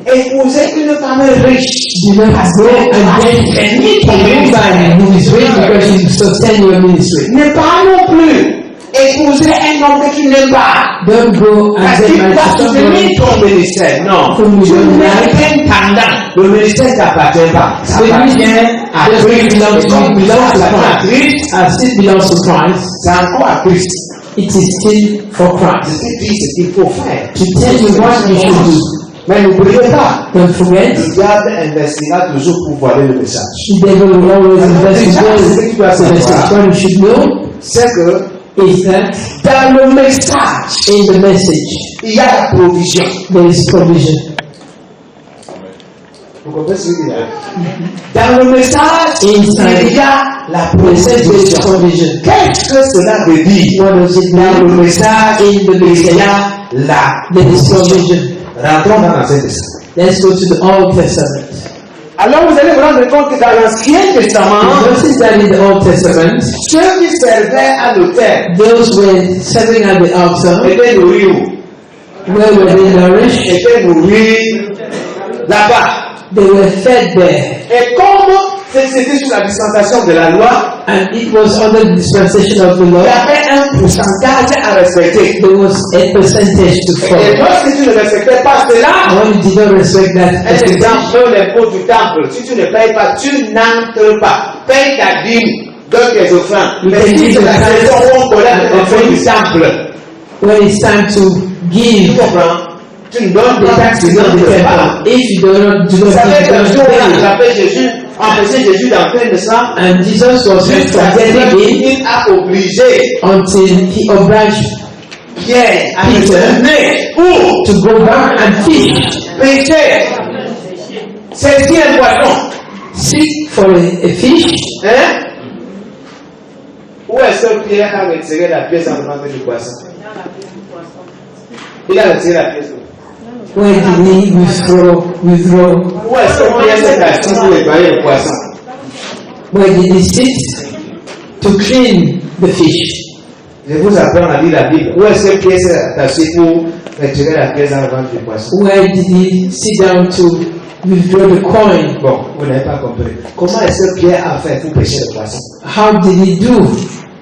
épouser une femme riche. Do not go and get anybody who is rich because you sustain your ministry. Ne pas non plus épouser un homme que tu n'aimes pas. Don't go and Parce get qu'il married va to soutenir somebody ton ministère. Non. whom you Tu don't n'es like. qu'un pendant. Le ministère ne t'appartient pas. Ça The appartient ministry à does not Christ. belong to you, belongs to Ça appartient à Christ. Christ. As it belongs to Christ, C'est encore à Christ. it is still for Je Christ. te dis ce qu'il faut faire. To tell you what you should do. Mais n'oubliez pas, Don't forget, le diable investira toujours pour voiler le message. the devil will always investigate the message. What you should know C'est que is that dans le message, in the message, il y a la provision. there is provision. Vous comprenez ce que je veux dire? Dans le message, Inside, il y a la the message there is provision. provision. Qu'est-ce que cela veut dire? What does it Dans le mean? message, In the il y message, a la there is provision. provision. Rentrons dans l'Ancien Testament. Let's go to the Old Testament. Alors vous allez vous rendre compte que dans l'Ancien Testament, Notice that in the Old Testament, ceux qui servaient à l'autel those were serving at the altar. étaient nourris où? Where were they nourished? Étaient nourris là-bas. They were fed there. Et comme c'était sous la dispensation de la loi, And it was under the dispensation of the il law. y avait un pourcentage à respecter. There was a percentage to Et follow. lorsque tu ne respectais pas cela, And when you did not respect that un percentage, exemple, l'impôt du temple, si tu ne payes pas, tu n'entres pas. Paye ta dîme, donne tes offrandes. You Mais can si give c'est la the saison où on collecte and l'enfant du temple, when it's time to tu give comprends? Tu ne donnes the pas, tax tu to the n'entres pas. temple, if you do not Vous savez give, qu'un you jour, on a don't pay. attrapé Jésus, empêché Jésus d'entrer de ça, And Jesus was meant jusqu'à to ce get in qu'il a obligé until he obliged Pierre à Peter retourner pour to go back and fish, pêcher. C'est si un poisson. seek for a fish. Hein? Où est-ce que Pierre a retiré la pièce en demandant du poisson? Il a retiré la pièce. Where did he withdraw? Où est-ce que Pierre s'est assis pour nettoyer le poisson? Where did he sit to clean the fish? Je vous apprends à lire la Bible. Où est-ce que Pierre s'est assis pour retirer la pièce en demandant du poisson? Where did he sit down to withdraw the coin? Bon, vous n'avez pas compris. Comment est-ce que Pierre a fait pour pêcher le poisson? How did he do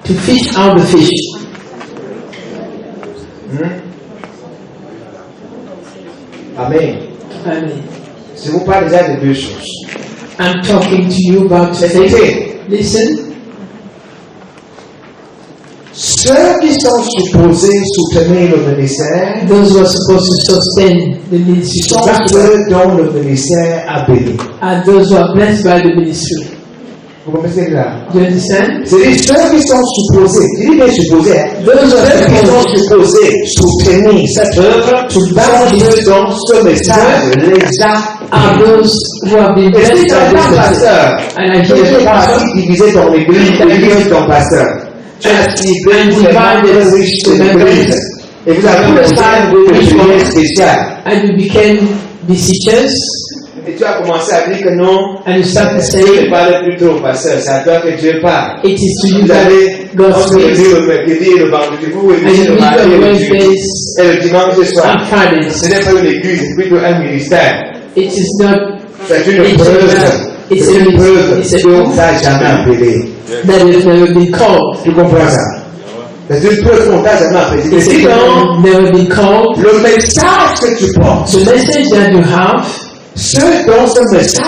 to fish out the fish? Amen. Amen. Je vous parle déjà de deux choses. I'm talking to you about faith. Écoutez, Listen, ceux qui sont supposés soutenir le ministère those who are supposed to sustain the ministry sont ceux dont le ministère a béni. are those who are blessed by the ministry. Vous comprenez là? Do you understand? C'est-à-dire ceux qui sont supposés, je dis bien supposés, hein, ceux qui sont supposés soutenir cette œuvre sont ceux dont ce message les a Are those who have been Et si blessed tu by as this un message. pasteur, And I tu hear es the pastor parti diviser ton église, l'église de ton pasteur. Tu as ciblé And tous les membres divided riches de the l'église. Et vous avez Tout le besoin stade de riche prières spéciales. and you became beseechers Et tu as commencé à dire que non, and you start to Dieu ne say parle plus trop au pasteur, c'est à toi que Dieu parle. it is to you Vous that avez God organisé speaks. le mercredi et le vendredi, vous And réunissez you le meet mardi on et le jeudi. Wednesdays Et le dimanche soir. and Fridays. Ce n'est pas une église, c'est plutôt un ministère. It is not C'est une preuve. It's C'est a une preuve it's a qu'on proof t'a jamais appelé. that has never been called. Tu comprends ça? C'est une preuve qu'on t'a jamais appelé. It's a Sinon, proof never been called. le message que tu portes, The message that you have, ceux dont ce message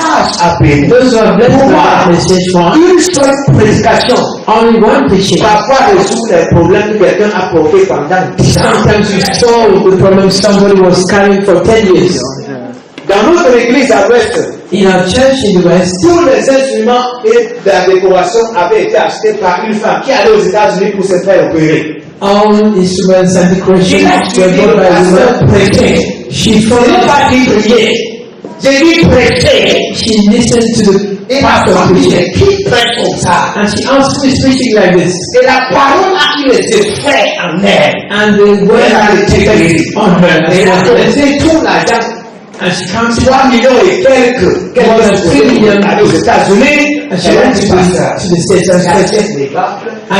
a béni, those who are blessed by Pourquoi? the message one, une seule prédication only one preaching. parfois résout les problèmes que quelqu'un a portés pendant 10 ans. Sometimes you solve the problem somebody was carrying for 10 years. Dans notre église à l'ouest, In our church in the West, tous les instruments et la décoration avaient été achetés par une femme qui allait aux États-Unis pour se faire opérer. all instruments and decorations Il a were suivi bought le by pasteur women. prêcher. She Je n'ai followed, pas dit prier. J'ai dit prêcher. she listened to the Et ma pastor femme dit, preaching. mais qui prêche comme ça? And she asked me preaching like this. Et la parole a eu les effets en elle. And the word Elle a had été guérie. on her. Et elle a donné tout l'argent. And she counted 3 millions et quelques More than 3 million. allés aux États-Unis. and she Elle a went dit, to pasteur, the States and said, j'achète des baffles, I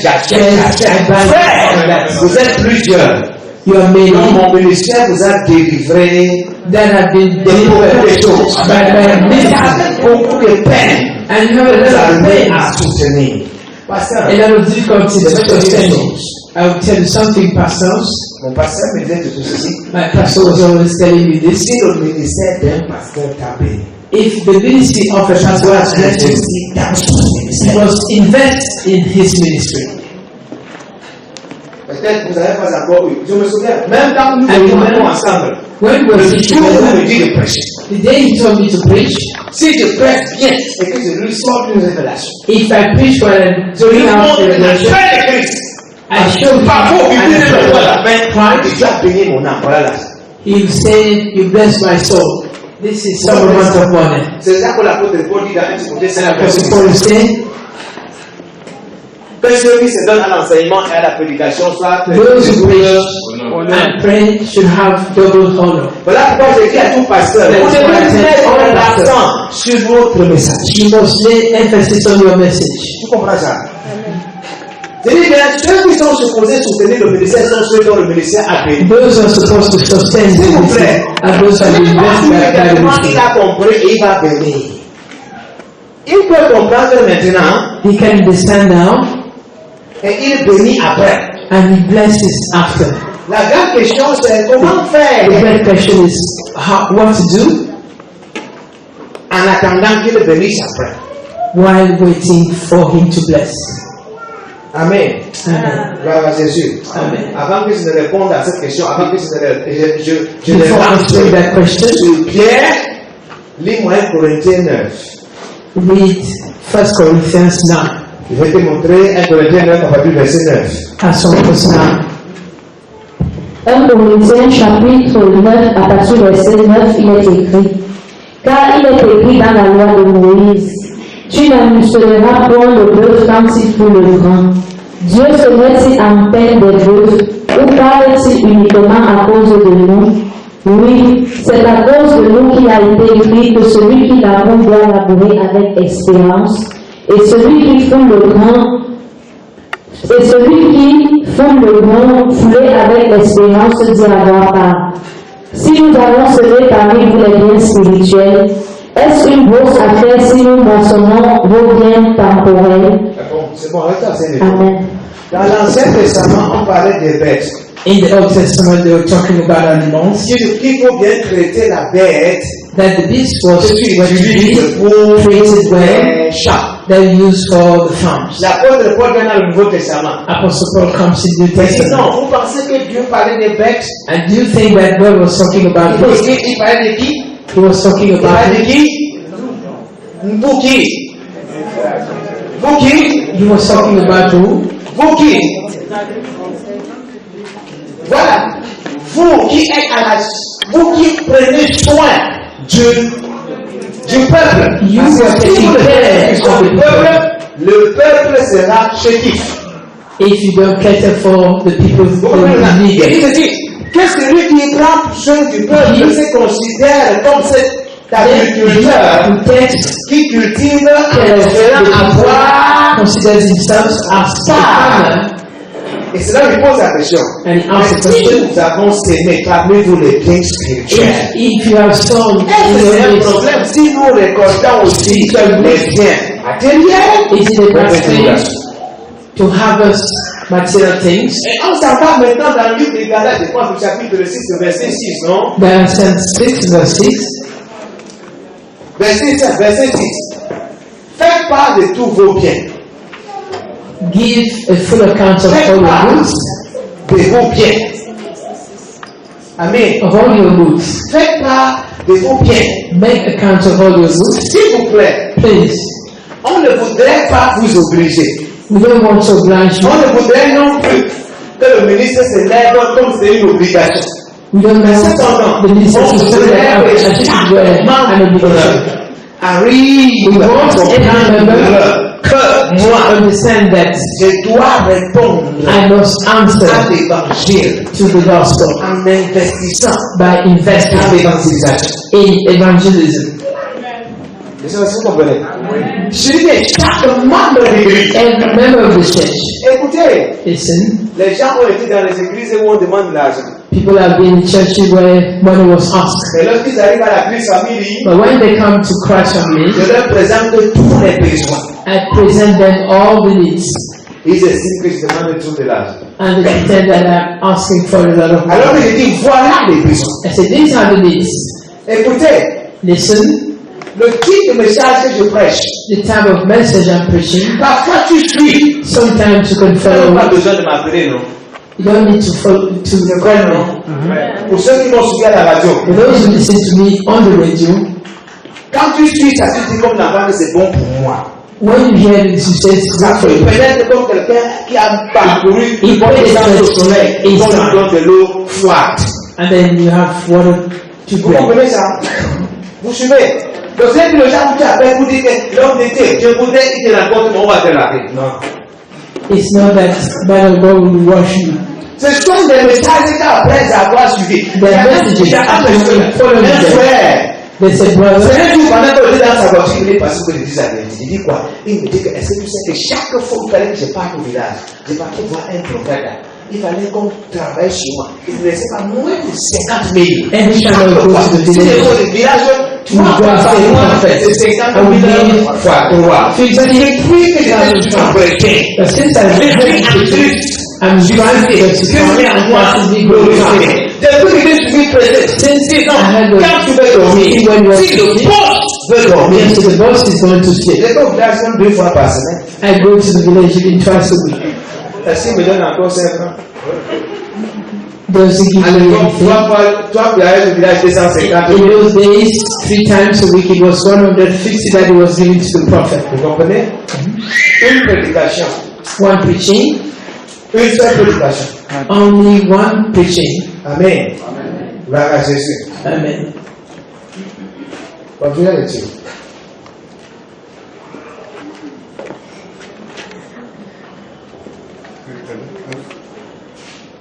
j'achète. buy Frère, vous êtes plusieurs. you are many Donc mon ministère vous a délivré that have been de beaucoup de delivered choses. by many, Avec beaucoup de peine. and you have a Vous lot of arrivez pain, à soutenir. Pasteur, a lot of difficulties je vais te to dire une sustain. chose. I will tell you something, pastors. Mon pasteur me disait tout ceci. My pastor was always telling me this. Si le ministère d'un pasteur t'a béni, If the ministry of a pastor has blessed you, investis dans son you ministère. must invest in his ministry. peut-être vous n'avez pas encore eu. Je me souviens, même quand nous étions ensemble, When we le were jour teaching où il me together, dit de prêcher, the day he told me to preach, si je prêche bien et que je lui sors une révélation, if I preach well and je lui bring out montre the la revelation, chair de Christ. I show him Parfois, il and dit I de show la main, Christ. tu as béni mon âme. Voilà là. He'll say, you bless my soul. This is some amount of money. C'est ça que l'apôtre Paul dit dans 1 Timothée 5, Apostle Paul is saying, que ceux qui se donnent à l'enseignement et à la prédication soient those who preach and pray should have double honor. Voilà pourquoi je dis à tout pasteur, vous devez mettre l'accent sur votre message. You must lay emphasis on your message. Tu comprends ça? Je dis bien, ceux qui sont supposés soutenir le ministère sont ceux dont le ministère a béni. Those are supposed to sustain the S'il vous ministry, plaît, and those are the blessed by the il ministry. a compris et il va bénir. Il peut comprendre maintenant He can understand now, et il bénit après. and he blesses after. La grande question c'est comment faire The great question is what to do en attendant qu'il bénisse après. while waiting for him to bless. Amen. Amen. Gloire à Jésus. Amen. Avant que je ne réponde à cette question, avant que je ne Before answering that question, sur Pierre, lis-moi 1 Corinthiens 9. read 1 Corinthians 9. Je vais te montrer 1 Corinthiens 9 à partir du verset 9. As on verse 9. 1 Corinthiens chapitre 9 à partir du verset 9, il est écrit: Car il est écrit dans la loi de Moïse, tu n'amuseras point le bœuf quand il fout le grand. Dieu se met-il en peine des bœufs, ou parle-t-il uniquement à cause de nous? Oui, c'est à cause de nous qu'il a été écrit que celui qui labore doit labourer avec espérance, et celui qui fout le grand foulé avec l'espérance dit avoir part. Si nous avons semé parmi vous les biens spirituels, est-ce une grosse affaire si nous moissonnons vos biens temporels? C'est bon, arrête ça. Amen. Dans l'Ancien Testament, on parlait des bêtes. In the Old Testament, they were talking about animals. Il faut bien traiter la bête. That the beast was Created created well, chat. they're used for the farms. L'apôtre Paul vient dans le Nouveau Testament. Apostle Paul comes in the New Mais Testament. non, vous pensez que Dieu parlait des bêtes? And do you think that God was talking about this? Il parlait de qui? He was talking Il about parlait de qui? Vous qui? Vous qui? He was talking about who? Vous qui? Voilà. Vous qui êtes à la... Vous qui prenez soin du peuple. You were taking care of the people. Le peuple sera chétif. If you don't cater for the people Vous who comprenez? need Il it. se dit que celui qui prend soin du peuple se considère comme cet agriculteur Who takes qui cultive care of espérant the avoir. people, considers himself as a farmer, Et cela lui pose la question. and he asks the Mais si question, nous avons sémé parmi vous les biens spirituels, if you have sown in est-ce que c'est un your midst, problème si nous récoltons aussi les biens matériels? is it a bad thing to harvest material things? Et on s'en va maintenant dans le livre de Galates, je pense, au chapitre 6, verset 6, non? Galatians 6 verse 6. Verset 6. Faites part de tous vos biens. Give a full account of Faites all your part goods. de vos biens. Amen. Of all your goods. Faites part de vos biens. Make account of all your goods. S'il vous plaît, Please. on ne voudrait pas vous obliger. We don't want to oblige you. On ne voudrait non plus que le ministre se lève comme c'est une obligation. We don't Mais want cependant, the minister on to say voudrait that que as if it were chaque an membre obligation. arrive We à want every member comprendre que to moi, understand that je dois répondre I must à answer l'évangile to the gospel en investissant by dans investing l'évangélisation. in evangelism. Vous comprenez? Je dis que chaque membre de l'église, Every member of the church, écoutez, listen, les gens ont été dans les églises où on demande de l'argent. people have been in churches where money was asked. Et lorsqu'ils arrivent à la Christ famille, But when they come to Christ family, je leur présente tous les besoins. I present them all the needs. Ils estiment que je demande tout de l'argent. And they pretend that I'm asking for a lot of Alors money. que je dis, voilà les besoins. I say, these are the needs. Écoutez, Listen, le type de message que je prêche, the type of message I'm preaching, parfois tu suis. sometimes you can Tu n'as pas follow. besoin de m'appeler, non? You don't need to follow to call me. Pour ceux qui m'ont suivi à la radio, For those who listen to me on the radio, quand tu suis ça, tu dis comme l'enfant que c'est bon pour moi. when you hear this, you say it's Ça good for peut you. peut-être comme quelqu'un qui a parcouru Il bon peut distance au être soleil, et on ça. lui donne de l'eau froide. And then you have water to Vous drink. comprenez ça? Vous suivez? Donc c'est que le gens qui appellent vous dire que l'homme d'été, je voudrais qu'il te rencontre, on va te laver. Non. It's not that man of God will wash you. Ce sont des messages qu'après avoir suivi. The messages Il y a un following them. frère. They said, brother, C'est un jour pendant que j'étais dans sa voiture, il est passé que je dis à lui. Il dit quoi? Il me dit que est-ce que tu sais que chaque fois qu'il fallait que je parte au village, je partais voir un prophète là. Il fallait qu'on travaille chez moi. Il ne laissait pas moins de 50 000. every time I go to the Si village, c'est pour le village, tu vas go and pas say, moins prophet, de 50 I will 000 fois 3. C'est depuis que j'étais toujours chrétien. but since I Depuis read Christ, I'm je trying suis to Dieu en moi be glorified. glorifié. Depuis que je suis chrétien, quand tu veux dormir, si le boss veut dormir, Yes, so the boss is going to sleep. je vais au village même 2 fois par semaine. I go to the village even twice a week. Est-ce qu'il me donne encore 5 francs? Does he give me anything? Toi, tu as au village 250 In 000. those days, 3 times a week, it was 150 that he was giving to the prophet. Vous comprenez? Une prédication. One preaching, Une seule prédication. only one preaching. Amen. Gloire à Jésus. Amen. Continuez là-dessus.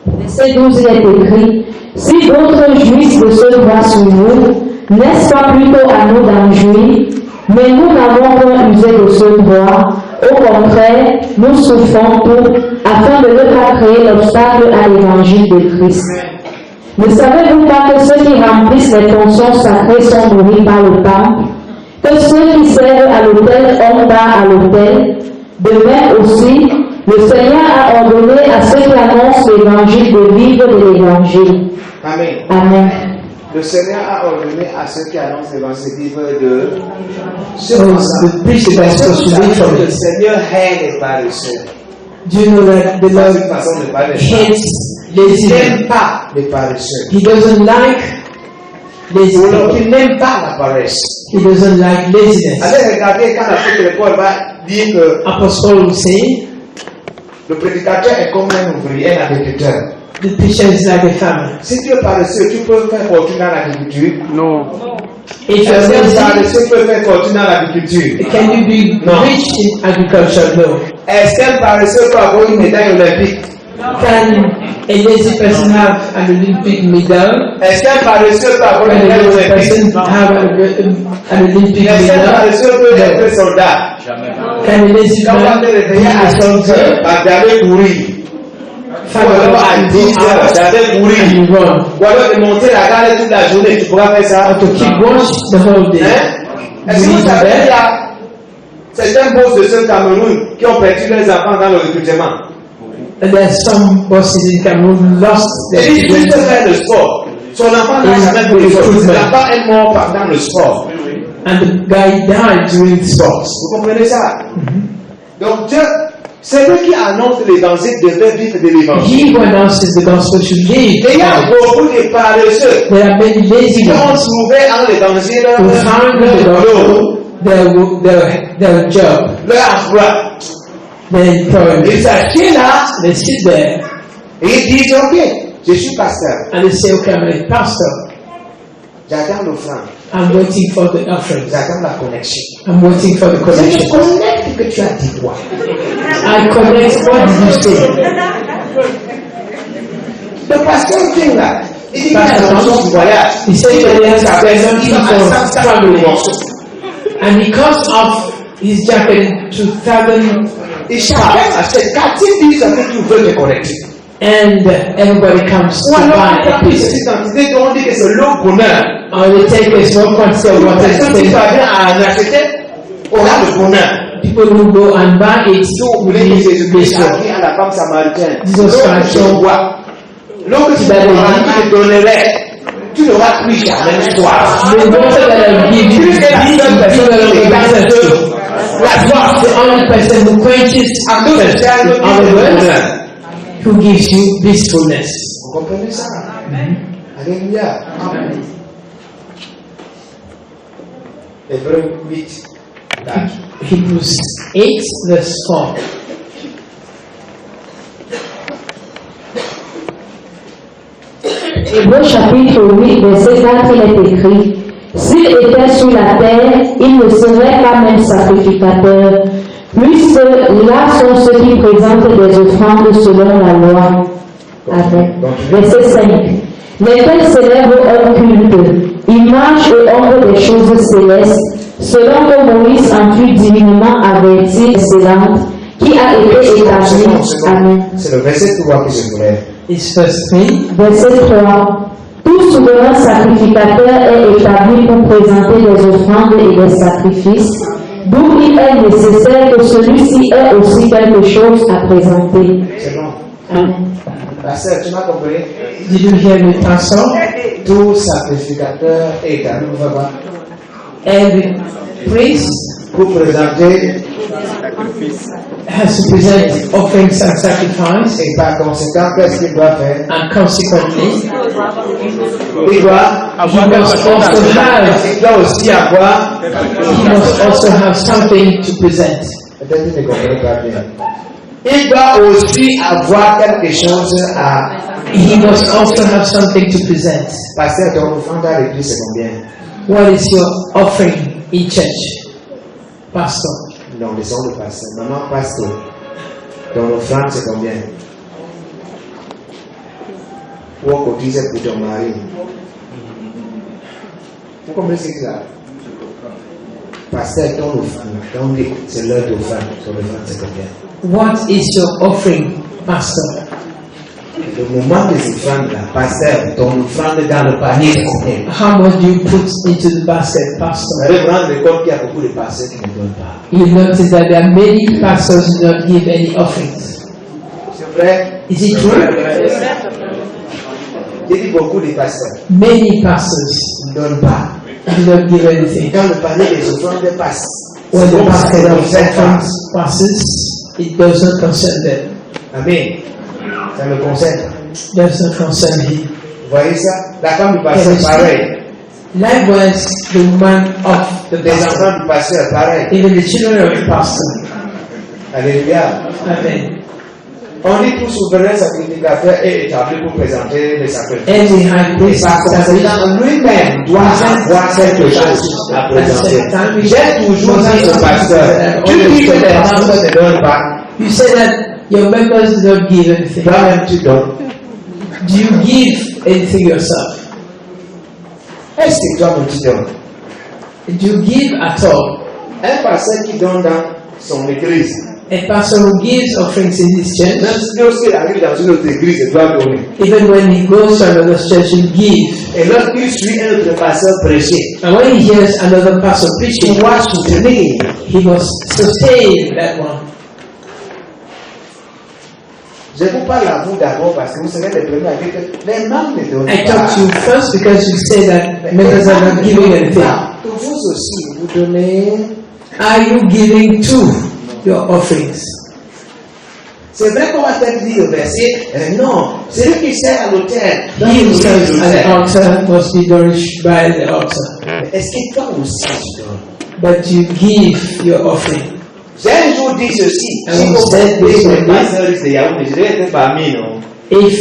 Verset 12, il est écrit, si d'autres jouissent de ce droit sur nous, n'est-ce pas plutôt à nous d'en jouir? Mais nous n'avons point usé de ce droit. Au contraire, nous souffrons tout, afin de ne pas créer l'obstacle à l'évangile de Christ. Ne savez-vous pas que ceux qui remplissent les fonctions sacrées sont nourris par le temple? Que ceux qui servent à l'autel ont part à l'autel? De même aussi, le Seigneur a ordonné à ceux qui annoncent l'évangile de vivre de l'évangile. Amen. Amen. Le Seigneur a ordonné à ceux qui annoncent l'évangile de vivre de So the preach the gospel to live from Le it. Seigneur hait les paresseux. Do you know that the C'est Lord une façon de parler. hates Il lazy n'aime men? pas les paresseux. He doesn't like lazy Ou alors, people. il n'aime pas la paresse. He doesn't like laziness. Allez regarder quand l'apôtre Paul va dire que Apostle will say, le prédicateur est comme un ouvrier, un agriculteur. the preacher is like a farmer. Si tu es paresseux, tu peux faire fortune dans l'agriculture. If you're Est-ce que lazy, paresseux peut faire fortune dans l'agriculture? can you be No. rich in agriculture? No. Est-ce qu'un paresseux peut avoir une médaille olympique? Can a lazy person have an Olympic medal? Est-ce qu'un paresseux peut avoir Can une a médaille lazy olympique? person have an Olympic Est-ce qu'un medal? paresseux peut être soldat? Can a lazy Quand on man te réveiller be à a 5 soldier? heures, d'aller courir. Ou alors à 10 heures, d'aller courir. And you run. Ou alors de monter la garde toute la journée, tu pourras faire ça. To keep watch the whole day. Hein? Est-ce que vous savez qu'il y a certains boss de ce Cameroun qui ont perdu leurs enfants dans le recrutement? And there's some bosses in Cameroon lost Et their il peut children. faire le sport. Son enfant n'a jamais fait le sport. L'enfant est mort pendant le sport. And the guy died during sports. Vous comprenez ça? Donc Dieu, c'est lui qui annonce l'évangile devait vivre de l'évangile. He who announces the gospel should live. Et il y a beaucoup de paresseux There are many lazy qui ont ones trouvé en l'évangile who found the leur gospel, their job, emploi. their employment. Ils s'assiedent là They sit there et ils disent ok, je suis pasteur, and they say, okay, I'm a pastor. j'attends l'offrande, I'm waiting for the offerings. j'attends la connexion. I'm waiting for the Je connection. connecte que tu as dit quoi? I connect. What did you say? Le pasteur vient là, il dit qu'il a Pasteur, une du voyage. he said that he has Ça fait a il va à 100 traveling. morceaux. And because of his jacket to southern, Et chacun achète 4 10 que tu veux te connecter. and everybody comes Ou to alors, buy on a prend une piece. petite quantité dont on dit que c'est le bonheur. Or they take a small quantity of Une water and personne qui say, parvient à en acheter aura le bonheur. people who go and buy it Si vous will voulez que be Jésus-Christ blissful. a dit à la femme samaritaine, Jesus l'eau que Christ tu bois, l'eau que tu boiras, je te donnerai, tu n'auras plus jamais soif. The water that I give you, Tu es la seule personne qui regarde the only person who quenches à cause de thirst. ça, In le other words, bonheur. who gives you blissfulness. Vous comprenez ça? Alléluia. Amen. Hébreux 8, 4. Hebrews 8, verse 4. Hébreux chapitre 8, verset 4, il est écrit: s'il était sur la terre, il ne serait pas même sacrificateur, puisque là sont ceux qui présentent des offrandes selon la loi. Amen. Verset 5. Lesquels célèbrent un culte, image et ombre des choses célestes, selon que Moïse en fut divinement averti, excellente, qui a été établi. Amen. C'est le verset 3 que je voulais. It's verse 3. Verset 3. Tout souverain sacrificateur est établi pour présenter des offrandes et des sacrifices, d'où il est nécessaire que celui-ci ait aussi quelque chose à présenter. C'est bon. Amen. Pasteur, tu m'as compris? Did you hear me, Pastor? Tout sacrificateur est établi pour faire quoi? Every priest Pour présenter, has to present offerings and sacrifice, et par conséquent, qu'est-ce qu'il doit faire? and consequently, Il doit aussi avoir, he must also have something to present. peut-être que tu ne comprends pas bien. Il doit aussi avoir quelque chose à. He must also have something to present. Pasteur, ton offrande à l'église, c'est combien? What is your offering in church, Pastor? Non, les sons de pasteur. Maman, pasteur, ton offrande, c'est combien? Pour cotiser pour ton mari. Vous comprenez ce que c'est là? Pasteur, ton offrande, c'est l'heure d'offrande. Ton offrande, c'est combien? What is your offering, Pastor? Le moment des offrandes, là, pasteur, ton offrande dans le panier, c'est combien? How much do you put into the basket, Pastor? Vous allez vous rendre compte qu'il y a beaucoup de pasteurs qui ne donnent pas. You notice that there are many pastors who don't give any offerings. C'est vrai? Is it true? J'ai dit beaucoup de pasteurs Many pastors ne donnent pas. do not give anything. Quand le panier des offrandes passe, When the basket of concerne pas. offerings passes, it does not concern them. Amen. Ça me concerne. Does not concern him. Vous voyez ça? La femme du pasteur, pareil. Likewise, the woman of the Les pastor, enfants du pasteur, pareil. even the children of the pastor. Alléluia. Amen. On dit tout souverain sacrificateur est établi pour présenter les sacrifices. Every high Et priest par established conséquent, lui-même doit avoir quelque chose à présenter. J'ai toujours dit au pasteur, tu dis que les pasteurs ne donnent pas. You say that your members do not give anything. Toi-même, tu donnes. Do you give anything yourself? Est-ce que toi-même, tu donnes? Do you give at all? Un pasteur qui donne dans son église, A pastor who gives offerings in his church, même si lorsqu'il arrive dans une autre église, il doit donner. even when he goes to another church, he'll give. Et lorsqu'il suit un autre pasteur prêcher, And when he hears another pastor il preaching, doit soutenir. he must sustain that one. Je vous parle à vous d'abord parce que vous serez les premiers à dire que les membres ne donnent I pas. talk to you first because you say that members are not giving anything. Vous aussi, vous donnez. Are you giving to your offerings? C'est vrai qu'on va peut-être dire au verset, non, celui qui sert à l'autel, He who serves at the altar must be nourished by the altar. est-ce que toi aussi tu donnes? But you give your offering. J'ai un jour dit ceci, Ah, si vous vous savez, êtes vous les savez. pasteurs de Yaoundé, je vais être parmi nous. If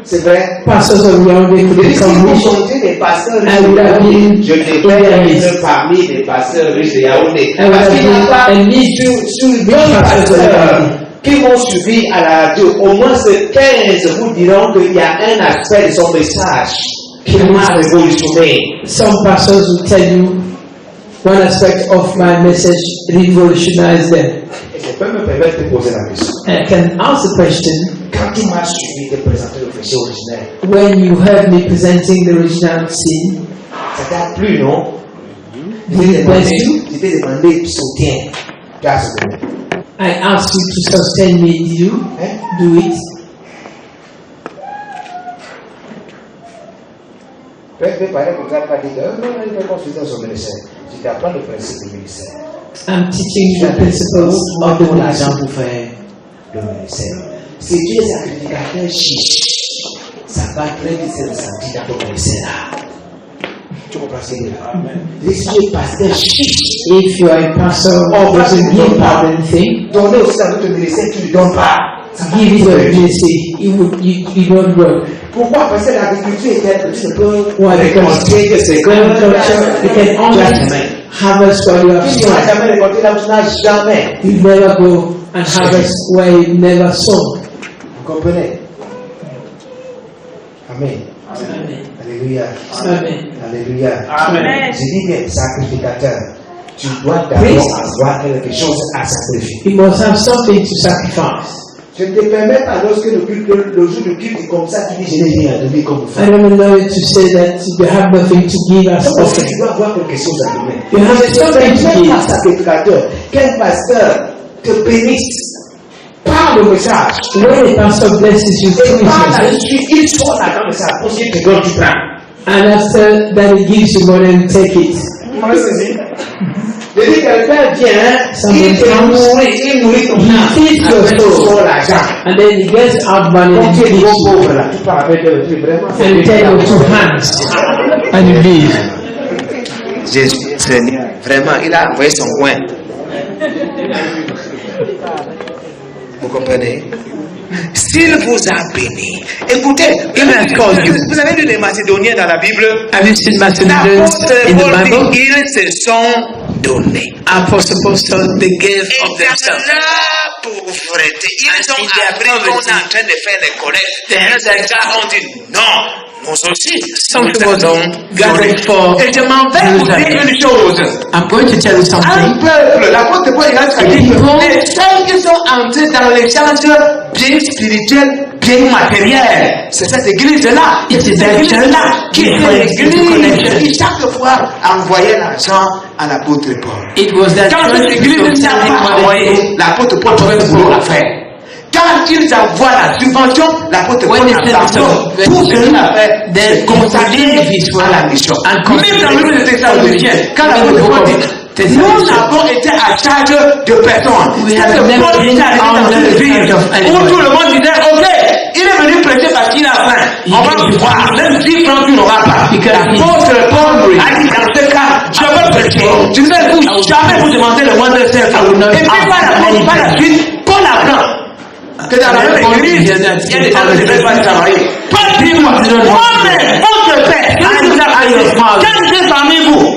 C'est vrai. pastors of Yaoundé could Je dis, si become vous rich, comptez les pasteurs I riches de would have Yaoundé, been je in devrais their être midst. parmi les pasteurs riches de Yaoundé. I would Parce have qu'il n'y a been pas at least sur 10 pastors of pasteurs Yaoundé. qui m'ont suivi à la radio, au moins 15 vous diront qu'il y a un aspect de son message qui m'a révolutionné. Some pastors will tell you one aspect of my message revolutionized them. Et je peux me permettre de poser la question. And I can ask the question, Quand tu m'as suivi de présenter le péché originel, when you heard me presenting the original sin, ça t'a plu, non? did it bless you? Je t'ai demandé soutien. Tu as soutenu. I asked you to sustain me. Did you Hein? do it? Peut-être parler pour ça, pas dire, non, il faut consulter son ministère. Je t'apprends le principe du ministère. I'm teaching you the principles of the Pour l'argent ministry. pour faire le ministère. Si tu es sacrificateur chiche, ça va très vite se ressentir dans ton ministère. Tu comprends ce que je veux dire? Si tu es pasteur chiche, If you are a pastor who doesn't give out anything, donner aussi dans notre ministère, tu ne lui donnes pas. give it to a ministry, you don't work. Pourquoi? Parce que l'agriculture est telle que tu ne peux Why? Because récolter que c'est agriculture, you can only harvest what you have tu ne vas sown. jamais récolter là où tu n'as jamais. You never go and harvest where you never sown. Vous comprenez? Amen. Amen. Alléluia. Amen. Alléluia. Amen. Je dis bien sacrificateur. Tu dois d'abord avoir quelque chose à sacrifier. You must have something to sacrifice. Je ne te permets pas lorsque le jour du culte est comme ça, tu dis je n'ai rien à donner comme I ça. don't allow you to say that you have nothing to give as Parce que offering. tu dois avoir quelque chose à donner. You have something to Quel give. sacrificateur, quel pasteur te bénisse par le message. When a pastor blesses you Et through par his la message, suite, il sort là dans le sac. Ensuite, tu donnes, tu prends. and after that he gives you money and take it. Vous m'avez saisi? Je dis, quelqu'un vient, il te nourrit ton âme. He feeds your Après, tu soul. sors l'argent. And then he gets out money Quand and tu es gives trop you. pauvre là, tu pars avec le truc vraiment. And take your 2 hands and you leave. Jésus, Seigneur, vraiment, il a envoyé son coin. Vous comprenez? S'il vous a béni, écoutez, vous avez lu les Macédoniens dans la Bible? Have you seen Macedonians in the L'apôtre Bible? Paul dit, ils se sont donnés. Apostle Paul said they gave Et of dans themselves. leur pauvreté, ils ont in their appris qu'on est poverty, en train de faire les collectes. they heard Les that gars ont dit non. Nous aussi, something nous was allons gathered for et je m'en vais vous dire Jerusalem. une chose. I'm going to tell you Un something. peuple, l'apôtre Paul il a dit que les seuls qui sont entrés dans l'échange bien spirituel, bien matériel, c'est cette église-là. It is Cette that église-là church qui est l'église qui chaque fois envoyait l'argent à l'apôtre Paul. It was that Quand cette church église that n'a was pas envoyé, l'apôtre Paul trouvait le boulot à faire. Quand ils envoient la subvention, l'apôtre Paul When they a send tout ce qu'il a fait, then c'est consacré à la mission. Même dans le livre de Thessaloniciens, quand l'apôtre Paul dit, nous n'avons été à charge de personne. We C'est have que never Paul been était arrivé dans under une the ville charge of où anyone. tout le monde disait, ok, il est venu prêcher parce qu'il a faim. On va le voir, même 10 francs tu n'auras pas. L'apôtre Paul a dit, dans ce cas, je veux prêcher. Je ne vais vous jamais vous demander le moindre service. Et puis par la suite, Paul apprend que dans la même église, il y a des gens qui ne veulent pas travailler. Pas dis-moi, moi-même, votre père, quand j'étais parmi vous,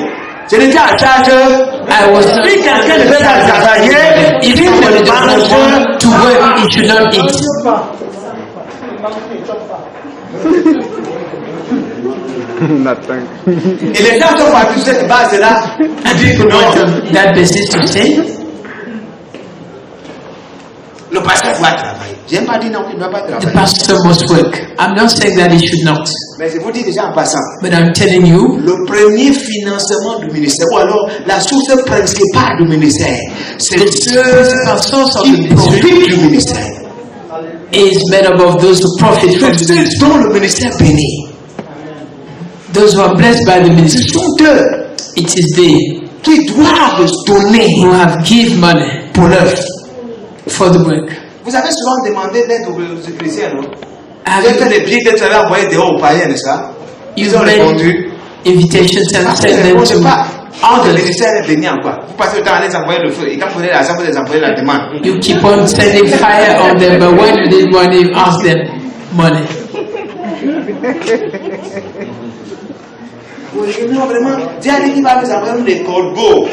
je n'étais à charge. Si quelqu'un ne veut pas travailler, il dit que le mange to work, it should not eat. Et les gens sont partis sur cette base-là. Ils disent que non, That basis to say, le pasteur doit travailler. Je n'ai pas dit non, il ne doit pas the travailler. pastor must work. I'm not saying that he should not, Mais je vous dis déjà en passant, but I'm telling you, le premier financement du ministère, ou alors la source principale du ministère, c'est the principal source of ceux the qui ministry profitent du ministère. is made up of those who profit from the Ceux ministry. dont le ministère bénit. Those who are blessed by the Ce ministry. sont eux It is they qui doivent donner who have give money pour l'œuvre. for the work. Vous avez souvent demandé d'aide aux chrétiens, non? Have Vous avez fait you, des billets d'être allé envoyer dehors aux païens, n'est-ce pas? Ils you've ont made répondu. invitations and Parce que sent ne them répondez to pas. Entre le ministère est béni en quoi? Vous passez le temps à les envoyer le feu. Et quand vous prenez l'argent, vous les envoyez la demande. you keep on sending fire on them, but when you need money, you ask them money. Oui, non, vraiment. Dieu a dit qu'il va nous envoyer des corbeaux.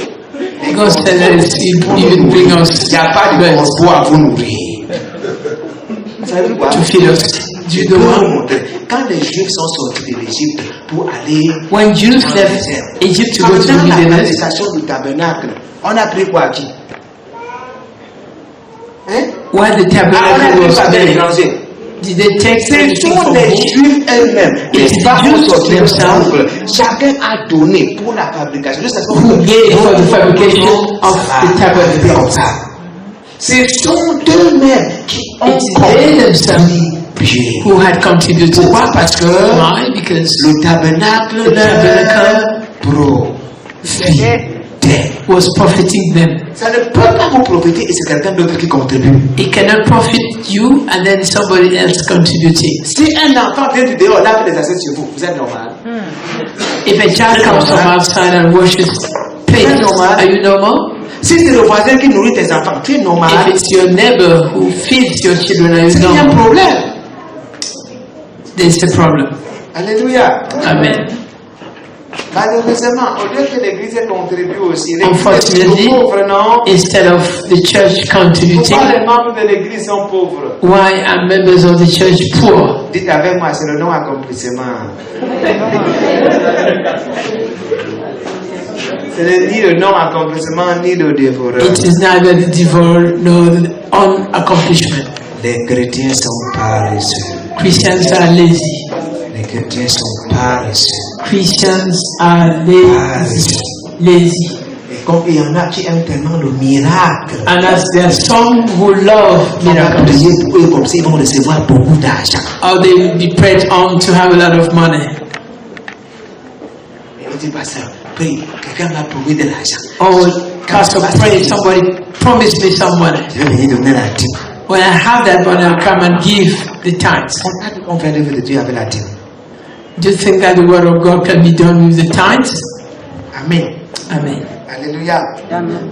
Des God said that corbeaux He will bring us Il n'y a pas de birds corbeaux à vous nourrir. Vous savez pourquoi? to feed us. Do you Je peux know vous why? montrer. Quand les Juifs sont sortis de l'Égypte pour aller When Jews left Egypt to go to the pendant la wilderness, prédication du tabernacle, on a pris quoi à qui? Hein? while the On a tabernacle pris was quoi avec les there, étrangers? did they take Ce anything sont from les home? Juifs eux-mêmes. Les It's femmes the ont Jews sorti le themselves temple. Chacun a donné pour la fabrication. Jusqu'à ce qu'on who gave for the fabrication of the tabernacle. comme ça. Ce sont eux-mêmes qui ont It is they themselves contribué. who had contributed. Pourquoi? Parce que Why? Because le tabernacle the tabernacle leur profitait. prophétisait. was profiting them. Ça ne peut pas vous prophéter et c'est quelqu'un d'autre qui contribue. It cannot profit you and then somebody else contributing. Si un enfant vient du dehors, là, fait des assiettes chez vous, vous êtes normal. If a child comes from outside and washes plates, are you normal? Si c'est le voisin qui nourrit tes enfants, tu es normal. If it's your neighbor who feeds your children, are you Il y a un normal? problème. There's a problem. Alléluia. Amen. Malheureusement, au lieu que l'église contribue aussi, l'église est Unfortunately, pauvre, non? instead of the church contributing, Pourquoi les membres de l'église sont pauvres? why are members of the church poor? Dites avec moi, c'est le non-accomplissement. Ce n'est ni le non-accomplissement, ni le dévoreur. It is neither the devourer nor the unaccomplishment. Les chrétiens sont paresseux. Christians are lazy. Les chrétiens sont paresseux. Christians are lazy. Lazy. Et comme il y en a qui aiment tellement le miracle, And as there are some who love on va miracles, prier pour eux comme ça, ils vont recevoir beaucoup d'argent. or they will be prayed on to have a lot of money. Et on dit, pasteur, prie, quelqu'un m'a promis de l'argent. Oh, pastor, pray, somebody promise me some money. Je vais venir donner la dîme. When I have that money, I'll come and give the tithes. On fait l'œuvre de Dieu avec la dîme. Do you think that the word of God can be done with the tithes? Amen. Amen. Alléluia.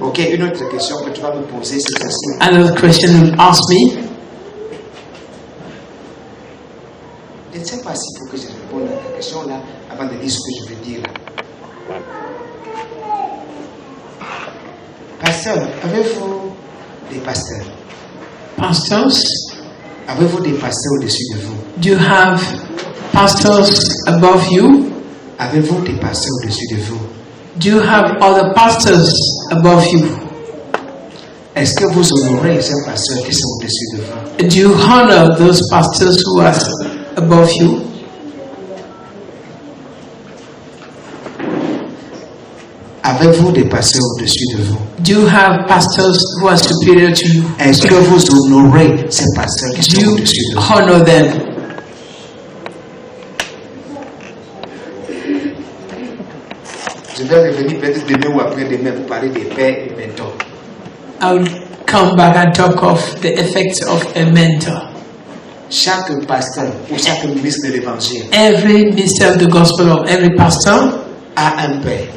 Ok, une autre question que tu vas me poser, c'est celle-ci. Another question will ask me. Je ne sais pas s'il faut que je réponde à ta question là avant de dire ce que je veux dire là. Pasteur, avez-vous des pasteurs? Pastors, Avez-vous des pasteurs au-dessus de vous? do you have pastors above you? Avez-vous des pasteurs au-dessus de vous? Do you have other pastors above you? Est-ce que vous honorez ces pasteurs qui sont au-dessus de vous? Do you honor those pastors who are above you? Avez-vous des pasteurs au-dessus de vous? Do you have pastors who are superior to you? Est-ce que vous honorez ces pasteurs qui Do sont you au-dessus de vous? honor them? Je vais revenir peut-être demain ou après-demain pour parler des pères et mentors. I will come back and talk of the effects of a mentor. Chaque pasteur ou chaque ministre de l'évangile Every minister of the gospel of every pastor a un père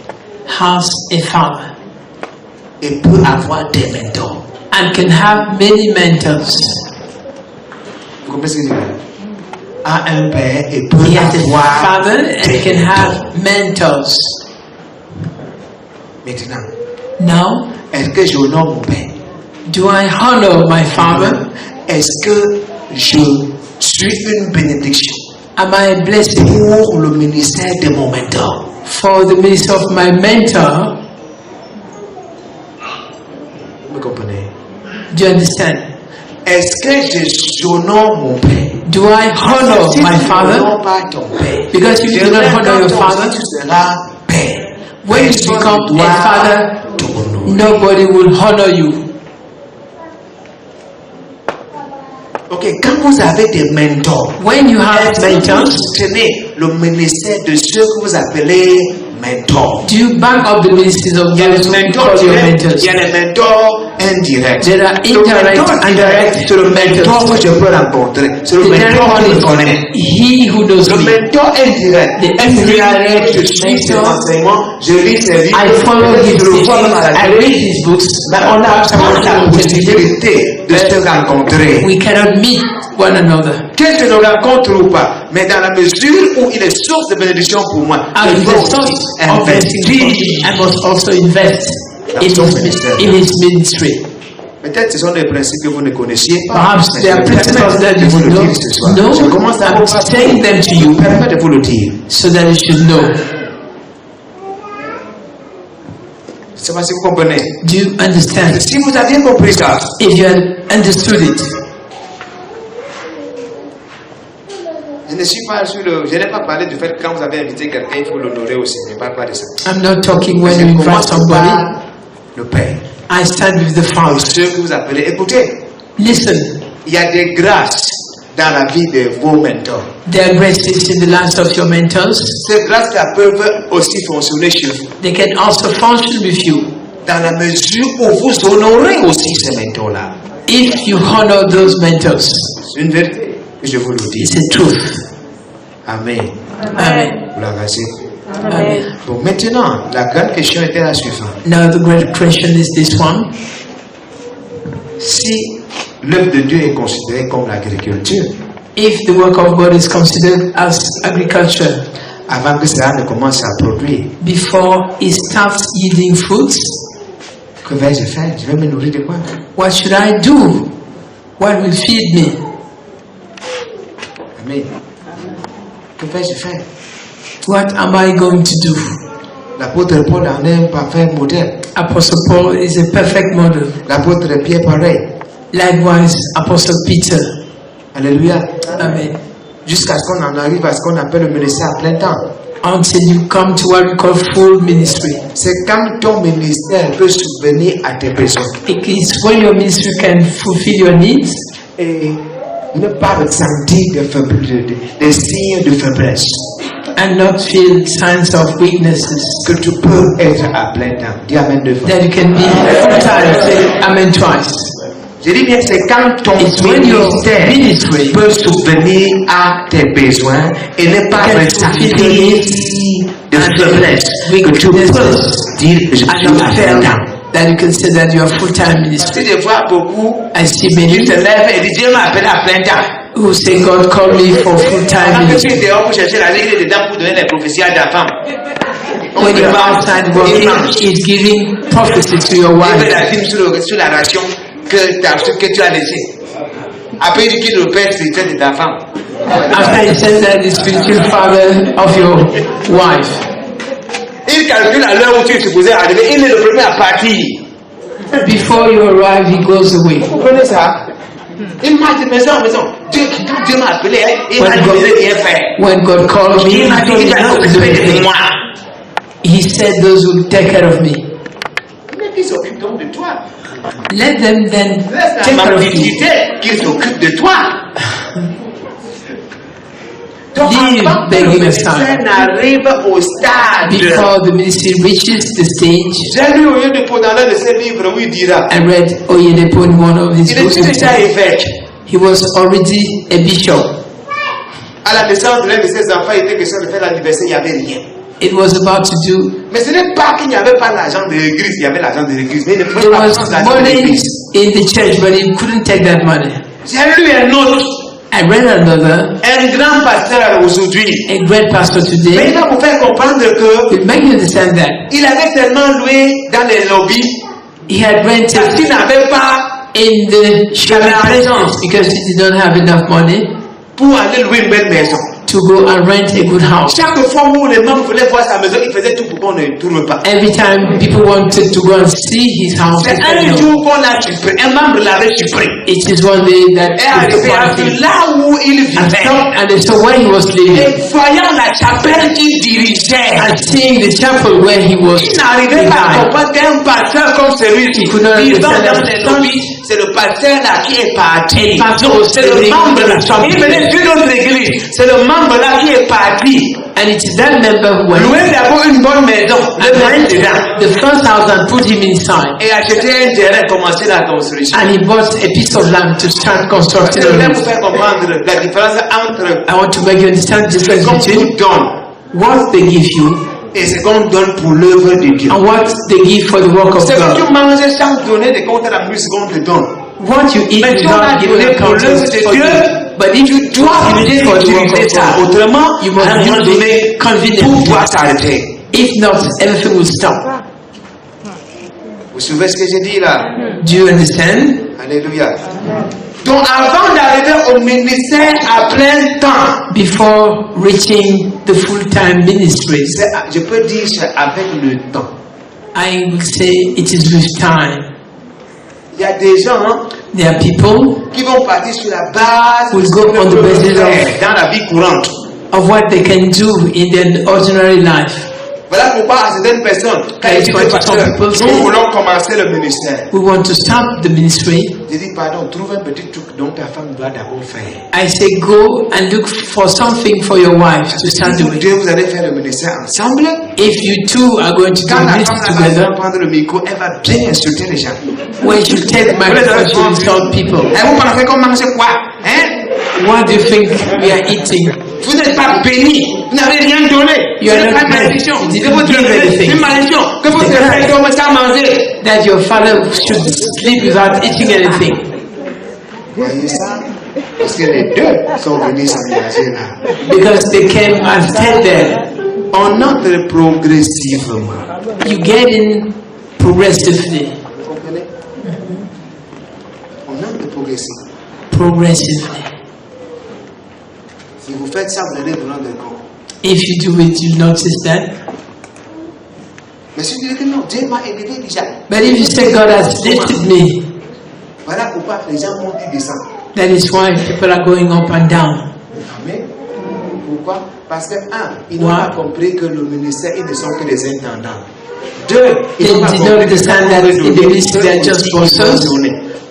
has a father et peut avoir des mentors. and can have many mentors. Vous comprenez ce que je veux dire? A un père et peut He has a avoir father and des can mentors. have mentors. Maintenant, Now, est-ce que j'honore mon père? do I honor my father? Est-ce que je suis une bénédiction Am I a blessing pour le ministère de mon mentor? for the ministry of my mentor? Vous me comprenez? Do you understand? Est-ce que j'honore mon père? Do I honor Si my tu father? n'honores pas ton père, Because if you do not honor your father, tu seras père. when you Personne become ne doit a father, t'honorer. nobody will honor you. Ok, quand vous avez des mentors, When you have est-ce que vous mentors, soutenez le ministère de ceux que vous appelez mentors? do you back up the ministries of Il y a those les who mentors call your directs, mentors? il y a les mentors indirects. There are Le indirect mentor and direct, direct c'est le mentor mentors. que je peux rencontrer. C'est le The direct mentor one qui me is connaît. he who knows Le me. mentor indirect, The indirect je suis ses mentor, enseignements, je lis ses livres, I follow his je le vois même à la teachings, I télé. read his books, Mais on n'a pas la on possibilité de se rencontrer. we cannot meet one another. Que je le rencontre ou pas, mais dans la mesure où il est source de bénédiction pour moi, As je the dois source aussi of blessing for me, investir. I must also invest in his ministry. Peut-être ce sont des principes que vous ne connaissiez pas. Perhaps mais there are je me principles permets that de you vous le know. dire ce soir. No, Je commence à I'm saying them to you permets de vous le dire. so that you should know. Je ne sais pas si vous comprenez. Do you understand? Si vous aviez compris ça, If you had understood it, je n'ai pas parlé du fait que quand vous avez invité quelqu'un, il faut l'honorer aussi. Je ne parle pas de ça. I'm not talking when Je you invite commence somebody. par le Père. I stand with the Par Father. ceux que vous appelez. Écoutez, Listen, il y a des grâces dans la vie de vos mentors. They are great gifts in the lives of your mentors. Ces grâces-là peuvent aussi fonctionner chez vous. They can also function with you. Dans la mesure où vous honorez aussi ces mentors-là. If you honor those mentors. C'est une vérité, je vous le dis. It's a truth. Amen. Amen. Vous l'agacez. Amen. Bon, maintenant, la grande question était la suivante. Now the great question is this one. Si l'œuvre de Dieu est considérée comme l'agriculture, if the work of God is considered as agriculture, avant que cela ne commence à produire, before it starts yielding fruits, que vais-je faire? Je vais me nourrir de quoi? What should I do? What will feed me? Amen. Que vais-je faire? What am I going to do? L'apôtre Paul en est un parfait modèle. Apostle Paul is a perfect model. L'apôtre Pierre pareil. Likewise, Apostle Peter. Alléluia. Amen. Jusqu'à ce qu'on en arrive à ce qu'on appelle le ministère à plein temps. Until you come to what we call full ministry. C'est quand ton ministère peut subvenir à tes besoins. It is when your ministry can fulfill your needs. Et ne pas ressentir des signes de faiblesse. And not feel signs of weaknesses. Que tu peux être à plein temps. Dis amen deux fois. That you can be full time. Say amen twice. Je dis bien, c'est quand ton ministère peut subvenir à tes besoins et ne pas ressentir de faiblesse. Que tu peux dire que je suis à plein temps. That you can say that you are full-time ministry. Si je vois beaucoup, I see many qui se lèvent et disent Dieu m'appelle à plein temps. Who say God called me for full-time ministry. Quand tu es dehors pour chercher la ligne dedans pour donner les prophéties à ta femme. When you're outside working, it's giving prophecy to your wife. Il met la film sur la ration que tu as laissée. Après, il dit qu'il est le père spirituel de ta femme. After he says that, the spiritual father of your wife. Il calcule à l'heure où tu es supposé arriver. Il est le premier à partir. Before you arrive, he goes away. Vous comprenez ça? Il m'a dit maison en maison. Quand Dieu m'a appelé, il m'a dit de rien faire. When God called me, il m'a dit qu'il va s'occuper de moi. He said those will take care of me. Mais qu'ils s'occupent donc de toi. Let them then take care of you. Qu'ils s'occupent de toi. Donc, leave begging aside. N'arrive au stade. Before the ministry reaches the stage. J'ai lu Oyedepo dans l'un de ses livres où il dira. I read Oyedepo in one of his books. Il était déjà évêque. He was already a bishop. À la naissance de l'un de ses enfants, il était question de faire l'anniversaire, il n'y avait rien. It was about to do. Mais ce n'est pas qu'il n'y avait pas l'argent de l'église, il y avait l'argent de l'église. Mais il ne pouvait pas prendre l'argent de l'église. In the church, but he couldn't take that money. J'ai lu un autre. I read another. Un grand pasteur aujourd'hui. A great pastor today. Mais il va vous faire comprendre que. It make you understand that. Il avait tellement loué dans les lobbies. He had rented. Parce qu'il n'avait pas in the places because he did not have enough money. Pour aller louer une belle maison. To go and rent a good house. Chaque fois où les membres voulaient voir sa maison, il faisait tout pour qu'on ne trouve pas. Every time people wanted to go and see his house, c'est un jour qu'on l'a surpris, un membre l'avait surpris. It is one day that là où il vivait, and they saw where he was living. Et voyant la chapelle qu'il dirigeait, and seeing the chapel where he was, il n'arrivait pas à comprendre qu'un pasteur comme celui-ci, vivant dans les lobbies, c'est le pasteur là qui est parti. C'est le membre là. Il venait d'une autre église. C'est le membre là qui est parti. And it is that member who went. Louer d'abord une bonne maison. The first house and put him inside. Et acheter un terrain, commencer la construction. And he bought a piece of land to start constructing. Je vais vous faire comprendre la différence entre. I want to make you understand the difference between what they give you. Et ce qu'on donne pour l'œuvre de Dieu. And what they give for the work of God. C'est que tu manges sans donner des comptes à la plus qu'on te donne. What you eat without giving account for Dieu. But if you do it for the work of God, autrement, you must not be convenient. If not, everything will stop. Vous suivez ce que j'ai dit là? Do you understand? Alléluia. Donc avant d'arriver au ministère à plein temps, before reaching the full-time ministry, je peux dire c'est avec le temps. I will say it is with time. Il y a des gens there are people qui vont partir sur la base who go on the basis dans la vie courante. Of what they can do in their ordinary life. Voilà pourquoi à certaines personnes, quand ils disent pasteur, nous voulons commencer le ministère. We want to start the ministry. Je dis pardon, trouve un petit truc dont ta femme doit d'abord faire. I say go and look for something for your wife to start doing. Vous allez faire le ministère ensemble. If you two are going to do this together, prendre le micro, elle va bien insulter les gens. when you take the microphone to insult people, Et vous pensez qu'on mange quoi? Hein? what do you think we are eating? Vous n'êtes pas béni, vous n'avez rien donné. You are not pas malédiction. blessed. You didn't give anything. Une malédiction. Que votre frère doit sans manger. That your father should sleep without eating anything. Voyez ça? Parce que les deux sont venus s'engager là. Because they came and stayed there. On entre progressivement. You get in progressively. Vous comprenez? On entre progressivement. Progressively. Si vous faites ça, vous allez vous rendre compte. If you do it, you notice that. Mais si vous dites que non, Dieu m'a élevé déjà. But if you say God has lifted me, Voilà pourquoi les gens montent et descendent. that is why people are going up and down. Amen. Pourquoi? Parce que, un, ils n'ont pas compris que le ministère, ils ne sont que des intendants. Deux, ils They n'ont pas did not compris understand that in the ministry they are just bosses.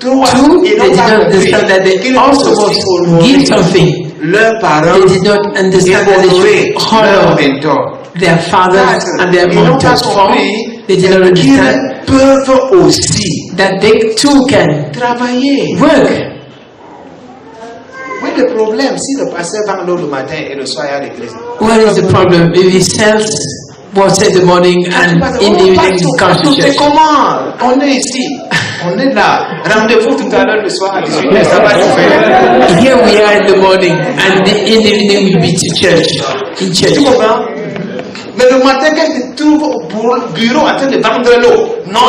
Trois, Two, ils they n'ont did pas not compris understand that they qu'ils also doivent must honorer give something. leurs parents They did not et understand that they honorer should leurs honor mentors. their fathers and their Ils n'ont pas mentors. Four, compris they did not understand qu'ils peuvent aussi that they too can travailler. work. Oui, le problème, si le pasteur vend l'eau le matin et le soir à l'église. What is the problem if he sells water in the morning and in the evening he comes to C'est church? comment? On est ici. On est là. Rendez-vous tout à l'heure le soir à 18h. Ça va se faire. Here we are in the morning and in the evening we'll be to church. In church. Tu comprends? Mais le matin, quand tu te trouves au bureau en train de vendre l'eau, non,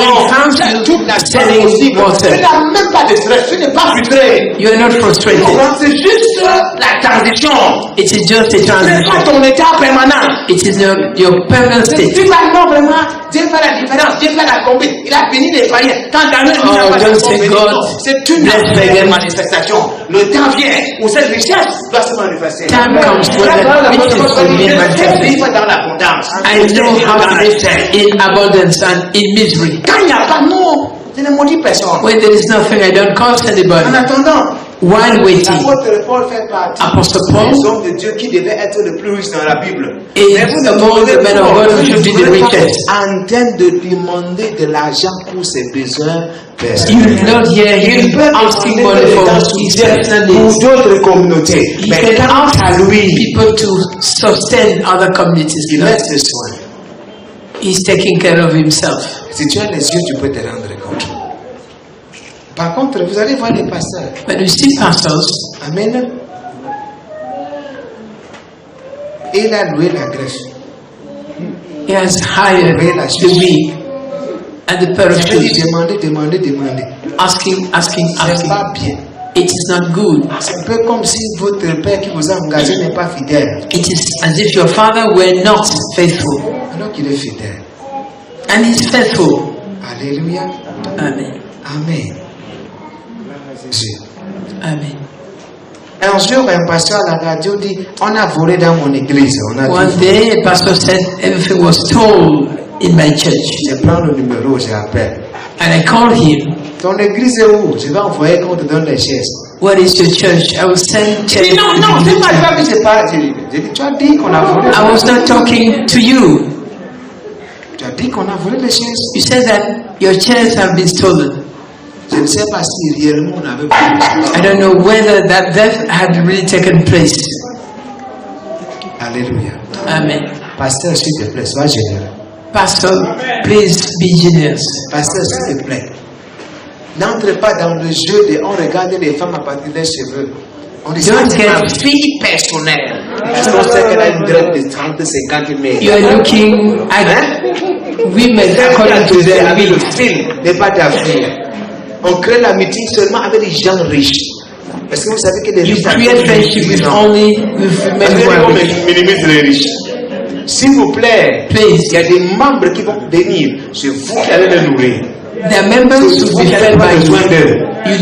toute la selling possible. water. Tu n'as même pas de stress, tu n'es pas frustré. You are not frustrated. C'est juste la transition. It is just a Ce n'est pas transition. ton état permanent. It is your permanent state. Tu vas non vraiment, Dieu fait la différence, Dieu fait la combine. Il a béni les païens. Quand Daniel dit Oh, pas don't de say béni, God non, c'est une bless pagan. manifestation. Le temps vient où cette richesse doit se manifester. Time comes when the riches will be manifested. Vivre dans l'abondance. I know how to live in abundance and in misery. Quand il n'y a pas, non, je ne maudis personne. When there is nothing, I don't curse anybody. En attendant, While waiting, l'apôtre Paul fait partie Apostle Paul des hommes de Dieu qui devaient être le plus riche dans la Bible. is Mais vous among the men of God who should be the richest. en train de demander de l'argent pour ses besoins You personnels. did not hear him asking money for his personal pour needs. d'autres communautés. He Mais can quant ask à lui, people to sustain other communities. il laisse ce soin. He's taking care of himself. Si tu as les yeux, tu peux te rendre compte. Par contre, vous allez voir les pasteurs. But you see pastors, Amen. Il a loué la greffe. he has hired the wig and the pair of Il dit shoes, demander. asking. C'est pas bien. It is not good. C'est un peu comme si votre père qui vous a engagé n'est pas fidèle. It is as if your father were not faithful. Alors qu'il est fidèle. And he's faithful. Alléluia. Amen. Amen. Jésus. Amen. Un jour, un pasteur à la radio dit, on a volé dans mon église. On a One tout day, a pastor said everything was told in my church. Je prends le numéro, j'appelle. And I called him. Ton église est où? Je vais envoyer qu'on te donne les chaises. What is your church? I will send Il chairs. dit, non, c'est pas ça que c'est pas. J'ai dit, tu as dit qu'on a volé. I was not talking to you. Tu as dit qu'on a volé les chaises. You said that your chairs have been stolen. Je ne sais pas si réellement on avait volé les chaises. I don't know whether that death had really taken place. Alléluia. Amen. Pasteur, s'il te plaît, sois généreux. Pastor, please be generous. Pasteur, s'il te plaît. N'entre pas dans le jeu de on regarde les femmes à partir des cheveux. On dit ça, Don't c'est get- ma vie personnelle. Parce qu'on sait qu'elle a une greffe de 30-50 000. You are looking at women according to their avec le needs. film n'est pas ta fille. On crée l'amitié seulement avec les gens riches. Parce que vous savez que les You riches create friendship with only with Parce men que who are on rich. minimise les riches. S'il vous plaît, Please. il y a des membres qui vont venir. C'est vous qui allez les nourrir. Their members C'est should vous be qui fed avez by besoin you. d'eux. You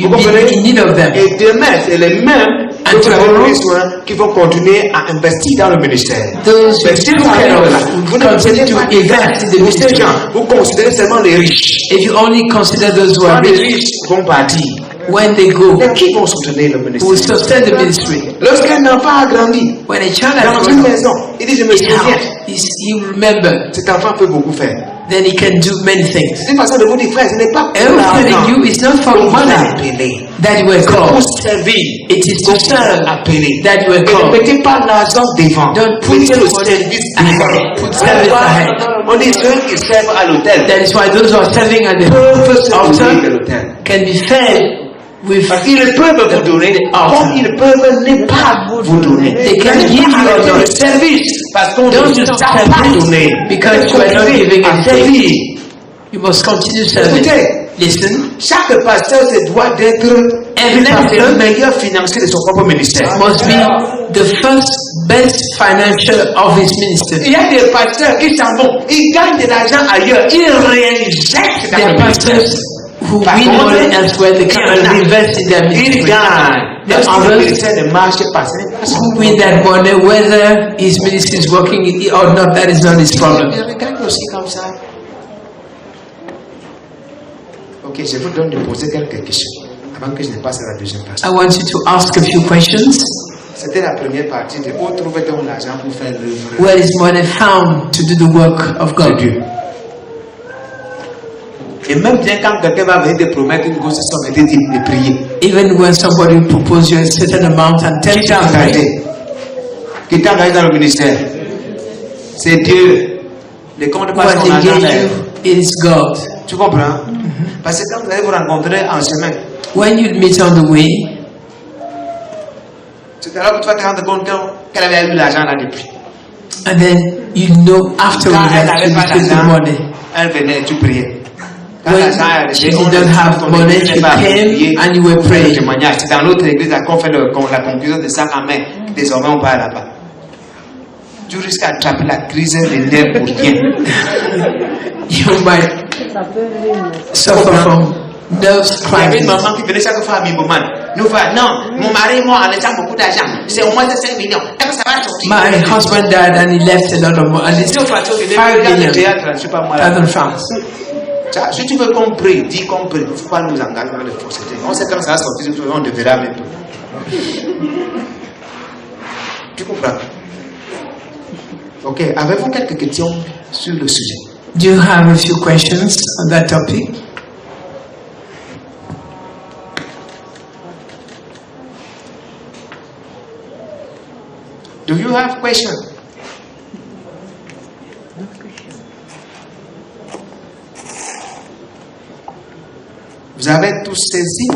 Vous be comprenez? in need of them. Et demain, c'est les mêmes Vous avez besoin qui vont continuer à investir dans le ministère. Those Mais si vous continue to invest in the ministry. vous considérez seulement les riches. If you only consider those who Quand are les rich, riches vont partir, when they go, mais qui vont soutenir le who will ministère? sustain the ministry. Lorsqu'un enfant a grandi When a child dans has une grown maison, il dit je me in souviens. house, he will remember. Cet enfant peut beaucoup faire. Then he can do many things. C'est une façon de vous dire, frère, ce n'est pas pour I'm l'argent. telling you, it's not for On vous a money appelé. that you were C'est pour called. servir. It is to On vous a serve appelé. that you were Et ne called. mettez pas l'argent devant. Don't put Mettez le money service ahead. devant. Put service ahead. On dit ceux qui servent à l'hôtel That is why those who are serving at the peuvent se nourrir de altar l'hôtel. can be fed with Parce qu'ils peuvent vous donner, comme ils peuvent ne pas vous donner. They can give you Arrêtez a le service parce qu'on ne Don't vous a stop pas serving donné. because you are not giving à a servir. thing. You must continue serving. Écoutez, Listen, chaque pasteur se doit d'être le meilleur financier de son propre ministère. must be the first best financier of his ministry. Il y a des pasteurs qui s'en vont, ils gagnent de l'argent ailleurs, ils réinjectent dans There le are ministère. pastors who Par win contre, money elsewhere, they come and invest in their Ils ministry. gagnent. The Lorsque le others ministère ne marche pas, ce n'est pas son who win that money, whether his ministry is working or not, that is not his problem. Il gagne aussi comme ça. Ok, je vous donne de poser quelques questions avant que je ne passe à la deuxième partie. I want you to ask a few questions. C'était la première partie de où trouve-t-on l'argent pour faire l'œuvre Where is money found to do the work of de God? Dieu? Et même bien quand quelqu'un va venir te promettre une grosse somme et te dire de prier, Even when somebody proposes you a certain amount and tells qui you t'a to pray, engagé? Qui t'a engagé dans le ministère? C'est Dieu. Ne compte pas what son he argent. gave là. you is God. Tu comprends? Parce que quand vous allez vous rencontrer en chemin, When you meet on the way, c'est alors que tu vas te rendre compte qu'elle avait eu l'argent là depuis. and then you know afterwards Quand elle that n'avait you pas spent the d'argent, money. elle venait et tu priais. Quand When l'argent est she arrivé, on didn't dit, have ton money, église she n'est pas came priée, and you were on fait le praying. témoignage. C'est dans l'autre église qu'on fait la conclusion de ça en main. Désormais, on part là-bas. Tu risques d'attraper la crise des nerfs pour rien. You might suffer from nerves Il y avait une crisis. maman qui venait chaque fois à Biboman. Nous va, non, mon mari et moi, on laissant beaucoup d'argent. C'est au moins de 5 millions. Est-ce que ça va sortir? My husband died and he left a lot of money. And it's Si on fait 5 million, théâtre, je ne suis pas moi. 1,000 francs. Si tu veux qu'on prie, dis qu'on prie. Il ne faut pas nous engager dans les faussetés. On sait quand ça va sortir, on ne verra même pas. Tu comprends? Ok, avez-vous quelques questions sur le sujet? Do you have a few questions on that topic? Do you have questions? Vous avez tous saisi?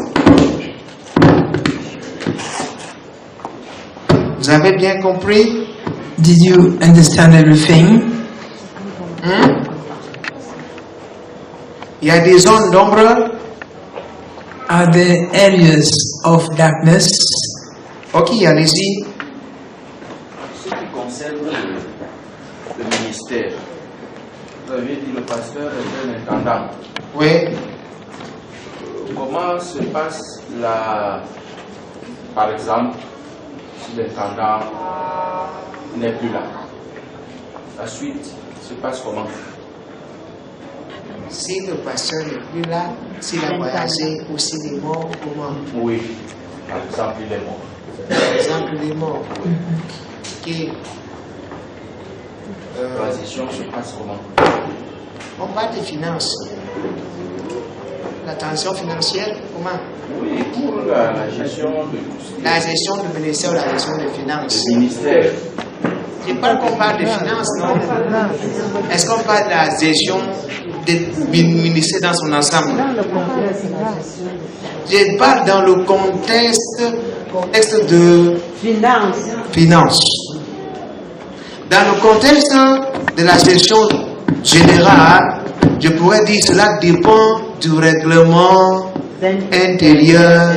Vous avez bien compris? Did you understand everything? Il y a des zones d'ombre. Are there areas of darkness? Ok, allez-y. Ce qui concerne le ministère, vous avez dit le pasteur est un intendant. Oui. Comment se passe par exemple, si l'intendant n'est plus là? La suite se passe comment? Si le pasteur n'est plus là, s'il a voyagé ou s'il est mort, comment? Oui, par exemple, il est mort. Par exemple, il est mort. Ok. La transition se passe comment? On parle des finances. La transition financière, comment? Oui, pour la gestion de tout ce qui La gestion du ministère ou la gestion des finances. est ministère. Je ne parle qu'on parle de finances, non? Est-ce qu'on parle de la gestion du ministère dans son ensemble? Je parle dans le contexte de finances. Dans le contexte de la gestion générale, je pourrais dire que cela dépend du règlement intérieur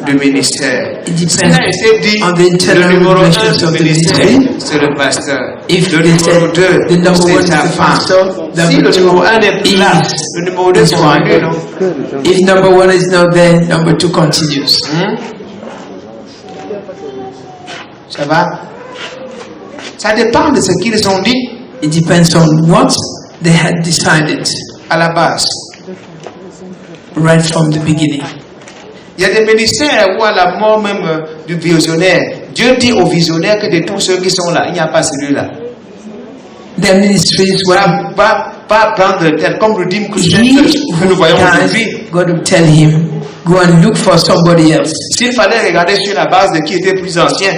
du ministère. It Cela a depends été dit, on the le internal numéro 1 relations of du the ministère, ministry. c'est le pasteur. If Le they numéro said 2, the number one c'est is sa the femme. pastor, Si le number numéro two 1 n'est plus là, is le numéro 2 sera annulé, non? if number one is not there, number two continues. Ça va? Ça dépend de ce qu'ils ont dit. It depends on what they had decided À la base. right from the beginning. Il y a des ministères où à la mort même du visionnaire, Dieu dit aux visionnaires que de tous ceux qui sont là, il n'y a pas celui-là. Their ministries were Pas prendre tel comme le dîme que nous voyons aujourd'hui. God would tell him, go and look for somebody else. S'il fallait regarder sur la base de qui était plus ancien,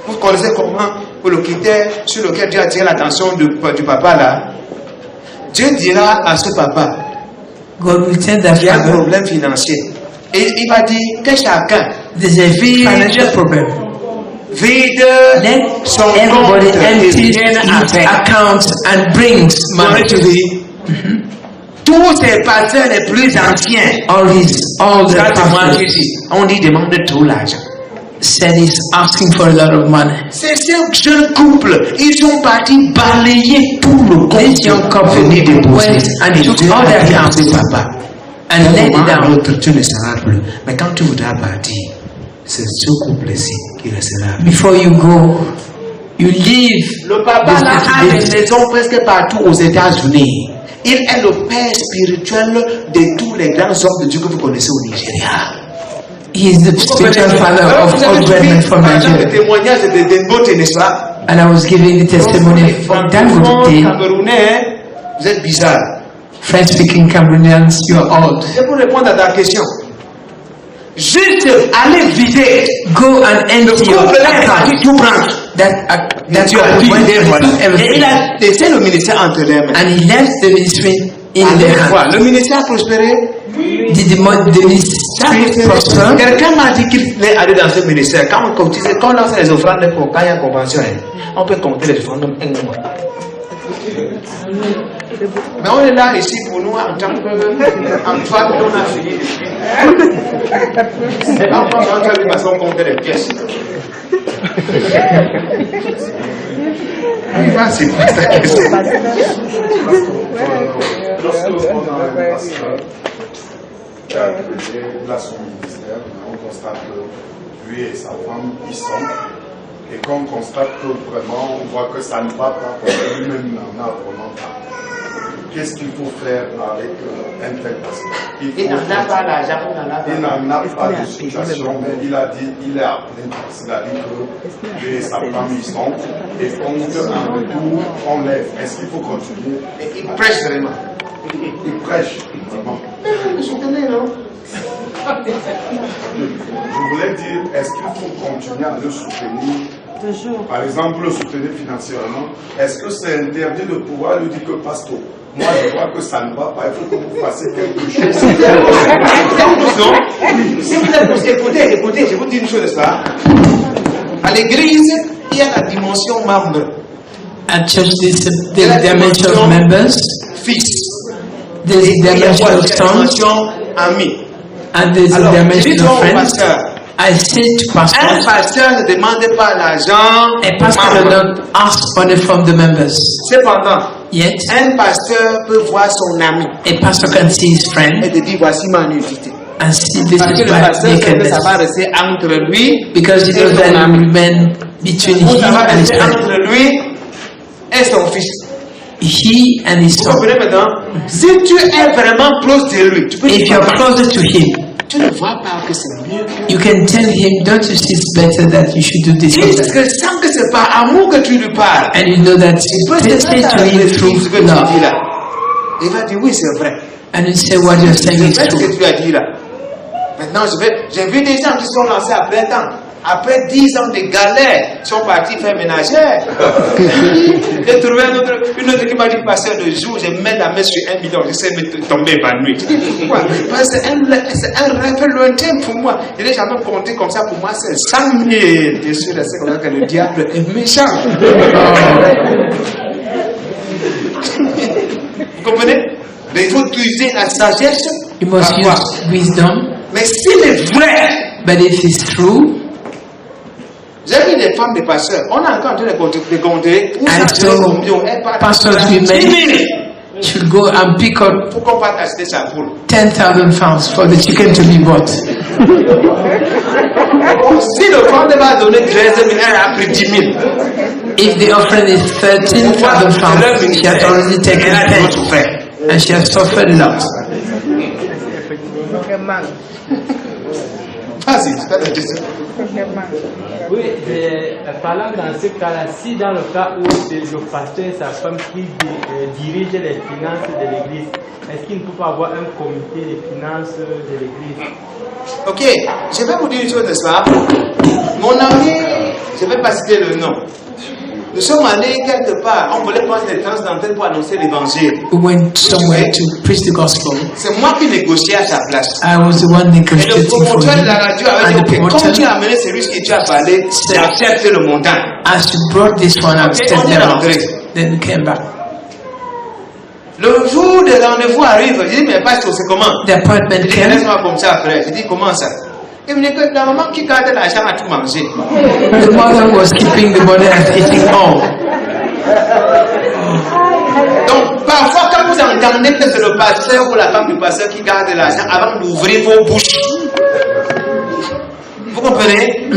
vous connaissez comment pour le critère sur lequel Dieu a attiré l'attention du papa là. Dieu dira à ce papa, God will tell that il y a un father, problème financier. Et il va dire que chacun there's a financial problem. vide Let son everybody compte et empty vienne his avec. account and brings money. Tous ces pasteurs les plus anciens, All the pastors on dit demande tout l'argent. said he's asking for a lot of money. C'est ce jeune couple, ils sont partis balayer tout le compte. This young couple Venir déposer. went and Et took Dieu all a their dit à accounts ce papa, and laid it down. l'autre, tu ne seras plus. Mais quand tu voudras partir, c'est ce couple-ci qui restera. Before you go, you leave. Le papa this là a little des bit. maisons presque partout aux États-Unis. Il est le père spirituel de tous les grands hommes de Dieu que vous connaissez au Nigeria. He is the spiritual father of all great men from le Nigeria. témoignage de Dangote, n'est-ce pas? And I was giving the testimony from Dangote. Camerounais, vous êtes bizarre. French-speaking Cameroonians, you are old. C'est pour répondre à ta question. Juste aller vider. Go and empty your Couple là est account. parti tout prendre. That Tu you as are vidé, going to voilà. do Et il everything. a laissé le ministère entre les mains. And he left the ministry in Allez their hands. voir, le ministère a prospéré. Did the ministry prosper? Quelqu'un m'a dit qu'il est allé dans ce ministère. Quand on cotise, quand on lance les offrandes pour quand il y a une convention, on peut compter les offrandes comme un mois. Mais on est là ici pour nous en tant qu'Antoine, on a fini depuis. Là, on va rentrer parce qu'on compte les pièces. C'est pas ta question. Lorsqu'on a un pasteur qui a créé là son ministère, on constate que lui et sa femme y sont. Et quand on constate que vraiment, on voit que ça ne va pas, parce que lui-même n'en a vraiment pas. Qu'est-ce qu'il faut faire avec un tel pasteur? Il n'en a pas l'argent, il n'en a pas de situation, mais il a dit, il est appelé, c'est-à-dire que lui et sa femme y sont, et compte en retour, on lève. Est-ce qu'il faut continuer? Il prêche vraiment. Il prêche, vraiment. Je voulais dire, est-ce qu'il faut continuer à le soutenir? Toujours. Par exemple, le soutenir financièrement. Est-ce que c'est interdit de pouvoir lui dire que pasteur, moi je vois que ça ne va pas, il faut que vous fassiez quelque chose. Si vous êtes écoutez, je vous dis une chose de ça. À l'église, il y a la dimension membre. At church, there's the dimension of members. Fils. There's the dimension of sons. Ami. And there's the dimension of friends. I said to pastor, un pasteur ne demande pas l'argent. A pastor does not ask money from the members. Cependant, yet un pasteur peut voir son ami. A pastor can see his friend. Et te dire voici ma nudité. And see this Parce is que le my pasteur sait que nakedness. ça va rester entre lui. Because it et was son an ami. agreement between Ou him ça va and his rester friend. entre lui et son fils. He and his Vous son. comprenez maintenant? Si tu es vraiment proche de lui, tu peux If you're closer to him, tu ne vois pas que c'est mieux. you can tell him, don't you see it's better that you should do this or Parce that? que sans que c'est par amour que tu lui parles, And you know that il peut say se to mettre à him ce que through tu dis love. là. Il va dire oui, c'est vrai. And you say what you're saying is C'est vrai ce true. que tu as dit là. Maintenant, j'ai vu des gens qui sont lancés à plein temps. Après 10 ans de galère, ils sont partis faire ménagère. J'ai trouvé une autre qui m'a dit, pasteur, le jour où je mets la main sur 1 million, je sais me tomber épanoui. Je dis, pourquoi? Parce que c'est un rêve lointain pour moi. Je n'ai jamais compté comme ça. Pour moi, c'est 100 000. Je suis resté comme ça que le diable est méchant. Vous comprenez? Mais il faut utiliser la sagesse. You must use wisdom. Mais s'il est vrai, but if it's true, j'ai vu des femmes de pasteurs. On a encore en train de compter. and so pastors women should go and pick up Pourquoi pas acheter sa poule? 10,000 pounds for the chicken to be bought. Si l'offrande va donner 13 000, elle a pris 10 000. If the offering is 13,000 pounds, she has already taken 10, and she has suffered a lot. Vas-y, c'est pas ta question. Oui, parlant dans ce cas-là, si dans le cas où le pasteur et sa femme qui dirigent les finances de l'église, est-ce qu'il ne peut pas avoir un comité des finances de l'église? Ok, je vais vous dire une chose de ça. Mon ami, je ne vais pas citer le nom. Nous sommes allés quelque part, on voulait prendre des transdentelles pour annoncer l'évangile. We went somewhere to preach the gospel. C'est moi qui négociais à sa place. I was the one Et negotiating le for promoteur de him. la radio avait dit, ok, comme tu as amené celui qui tu as parlé, j'accepte le montant. As you brought this one, I've Ok, stepped on est them rentré. out. Then we came back. Le jour de rendez-vous arrive, je dis, mais pasteur, c'est comment? The appointment Je dis, came. laisse-moi comme ça après. Je dis, comment ça? Il me dit que la maman qui gardait l'argent a tout mangé. The mother was keeping the money and eating all. Donc, parfois, quand vous entendez que c'est le pasteur ou la femme du pasteur qui garde l'argent avant d'ouvrir vos bouches, vous comprenez?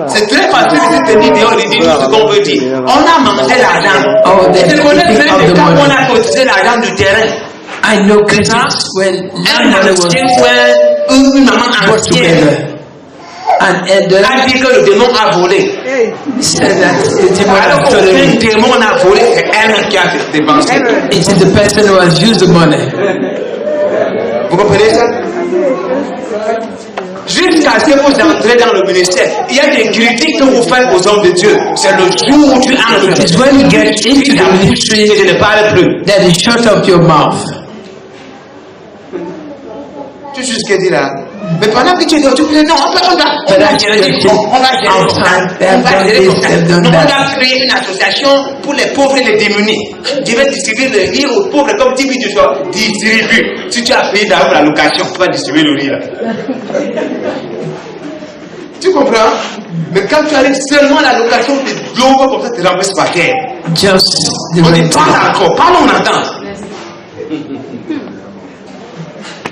C'est très facile de se tenir dehors et de dire ce qu'on veut dire. On a mangé l'argent. Oh, Je connais plein de cas où on a cotisé l'argent du terrain. I know cases when Un money was ancien où une maman brought ancienne together. An elder a dit que le démon a volé. said that the demon Alors had stolen qu'aucun it. démon n'a volé, c'est elle qui a dépensé. It is the person who has used the money. Vous comprenez ça? Jusqu'à ce que vous entrez dans le ministère, il y a des critiques que vous faites aux hommes de Dieu. C'est le jour où tu entres. It is when you get into the ministry Je ne parle plus. that you shut up your mouth. Tu sais ce qu'elle dit là? Mais pendant que tu es là, tu dis non, on va gérer comme ça. Non, on va créer une association pour les pauvres et les démunis. Je vais distribuer le riz aux pauvres comme tu dis, tu dois distribuer. Si tu as payé d'abord la location, tu vas distribuer le riz là. Tu comprends? Mais quand tu arrives seulement à la location, tu es global comme ça, tu remplaces par terre. Just the On dit rental. parle encore, parle, on entend.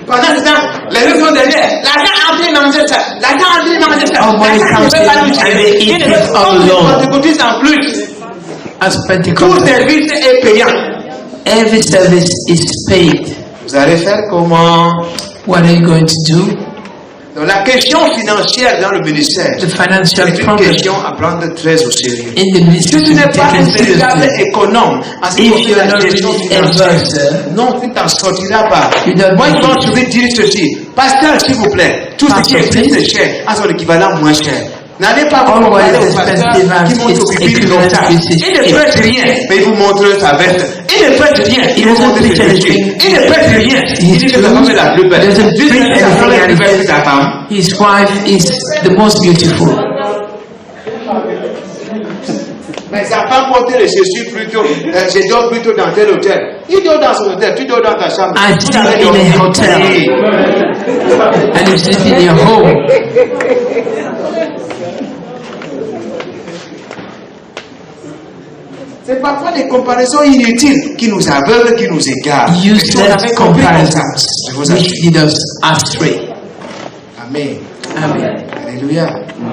Pendant ce temps, les gens sont derrière. L'argent a envie de manger ça. L'argent a envie de manger ça. Oh, money L'argent ne comes veut pas in nous and gérer. they Il eat ne it veut all along. pas de en plus. As Tout Pentecostal, service est payant. every service is paid. Vous allez faire comment? What are you going to do? Donc la question financière dans le ministère The financial est une problem question à prendre très au sérieux. in the ministry Si tu to n'es be pas un taken véritable seriously. économe en ce qui If concerne you're la not gestion really financière, adverse, non, tu ne t'en sortiras pas. You don't Moi, make je it. vais dire ceci. Pasteur, s'il vous plaît, tout ce qui est Pastor, existe please. cher a son équivalent moins cher. N'allez pas vous Always comparer au pasteur expensive and qui monte au it's pupitre equivalent comme ça. to his Il ne prête rien, mais il vous montre sa veste. Il ne prête rien, il vous doesn't montre preach ses vêtements. anything. Il ne prête rien, il dit que sa femme est la plus belle. Doesn't Dieu dit preach que sa femme est la plus belle que anything. sa femme. His wife is the most beautiful. Mais sa femme porte les chaussures plutôt. Je dors plutôt dans tel hôtel. Il dort dans son hôtel, tu dors dans ta chambre. I Vous sleep avez in dormi. a hotel. And you sleep in your home. C'est parfois des comparaisons inutiles qui nous aveuglent, qui nous égarent. Et si on Useless avait compris comme ça, comparisons je vous which assure. lead us astray. Amen. Amen. Alléluia.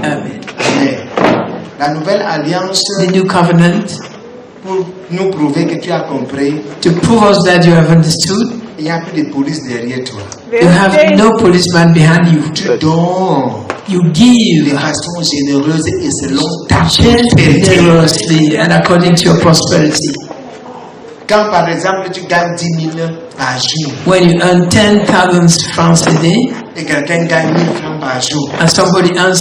Amen. Amen. La nouvelle alliance, The new covenant, pour nous prouver que tu as compris, to prove us that you have understood, il n'y a plus de police derrière toi. you have no policeman behind you. Tu donnes You de give façon généreuse et selon ta generously and according to your prosperity. Quand par exemple tu gagnes 10 000 par jour When you earn 10,000 francs a day et quelqu'un gagne 1000 francs par jour, and somebody earns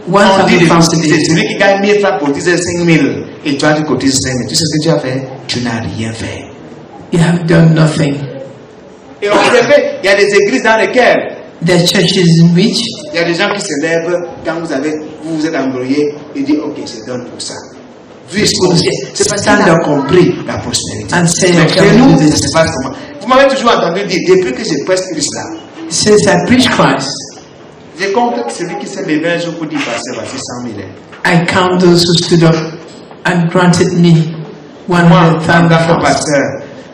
on dit 1,000 francs a c'est day, celui qui gagne 1000 francs cotise 5 000 et toi tu cotises 5 000. Tu sais ce que tu as fait? Tu n'as rien fait. you have done nothing. Et on le fait, il y a des églises dans lesquelles There are churches in which il y a des gens qui se lèvent quand vous vous êtes embrouillé et disent ok, je donne pour ça. Vu ce qu'on dit, c'est parce qu'ils ont compris la prospérité. and say, Mais okay, chez I'll nous, do ça this. se passe comment? Vous m'avez toujours entendu dire, depuis que je prêche Christ là, Since I preach Christ, je compte que celui qui s'est levé un jour pour dire passer, voici 100 000. I count those who stood up and granted me Moi, en 100,000 tant que francs. pasteur,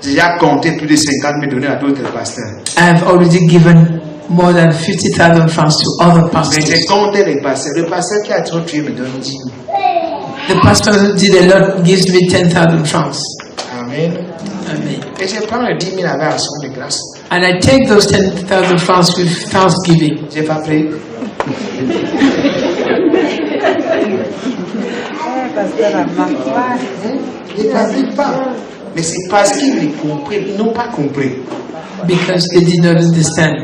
j'ai déjà compté plus de 50 000 donnés à d'autres pasteurs. I have already given more than 50,000 francs to other Mais pastors. j'ai compté les pasteurs. Le pasteur qui a trop tué me donne 10 000. The pastor who did a lot gives me 10,000 francs. Amen. Amen. Et je prends les 10 000 avec action de grâce. And I take those 10,000 francs with thanksgiving. J'ai pas pris. Ils ne pratiquent pas. Mais c'est parce qu'ils n'ont pas compris. Because they did not understand.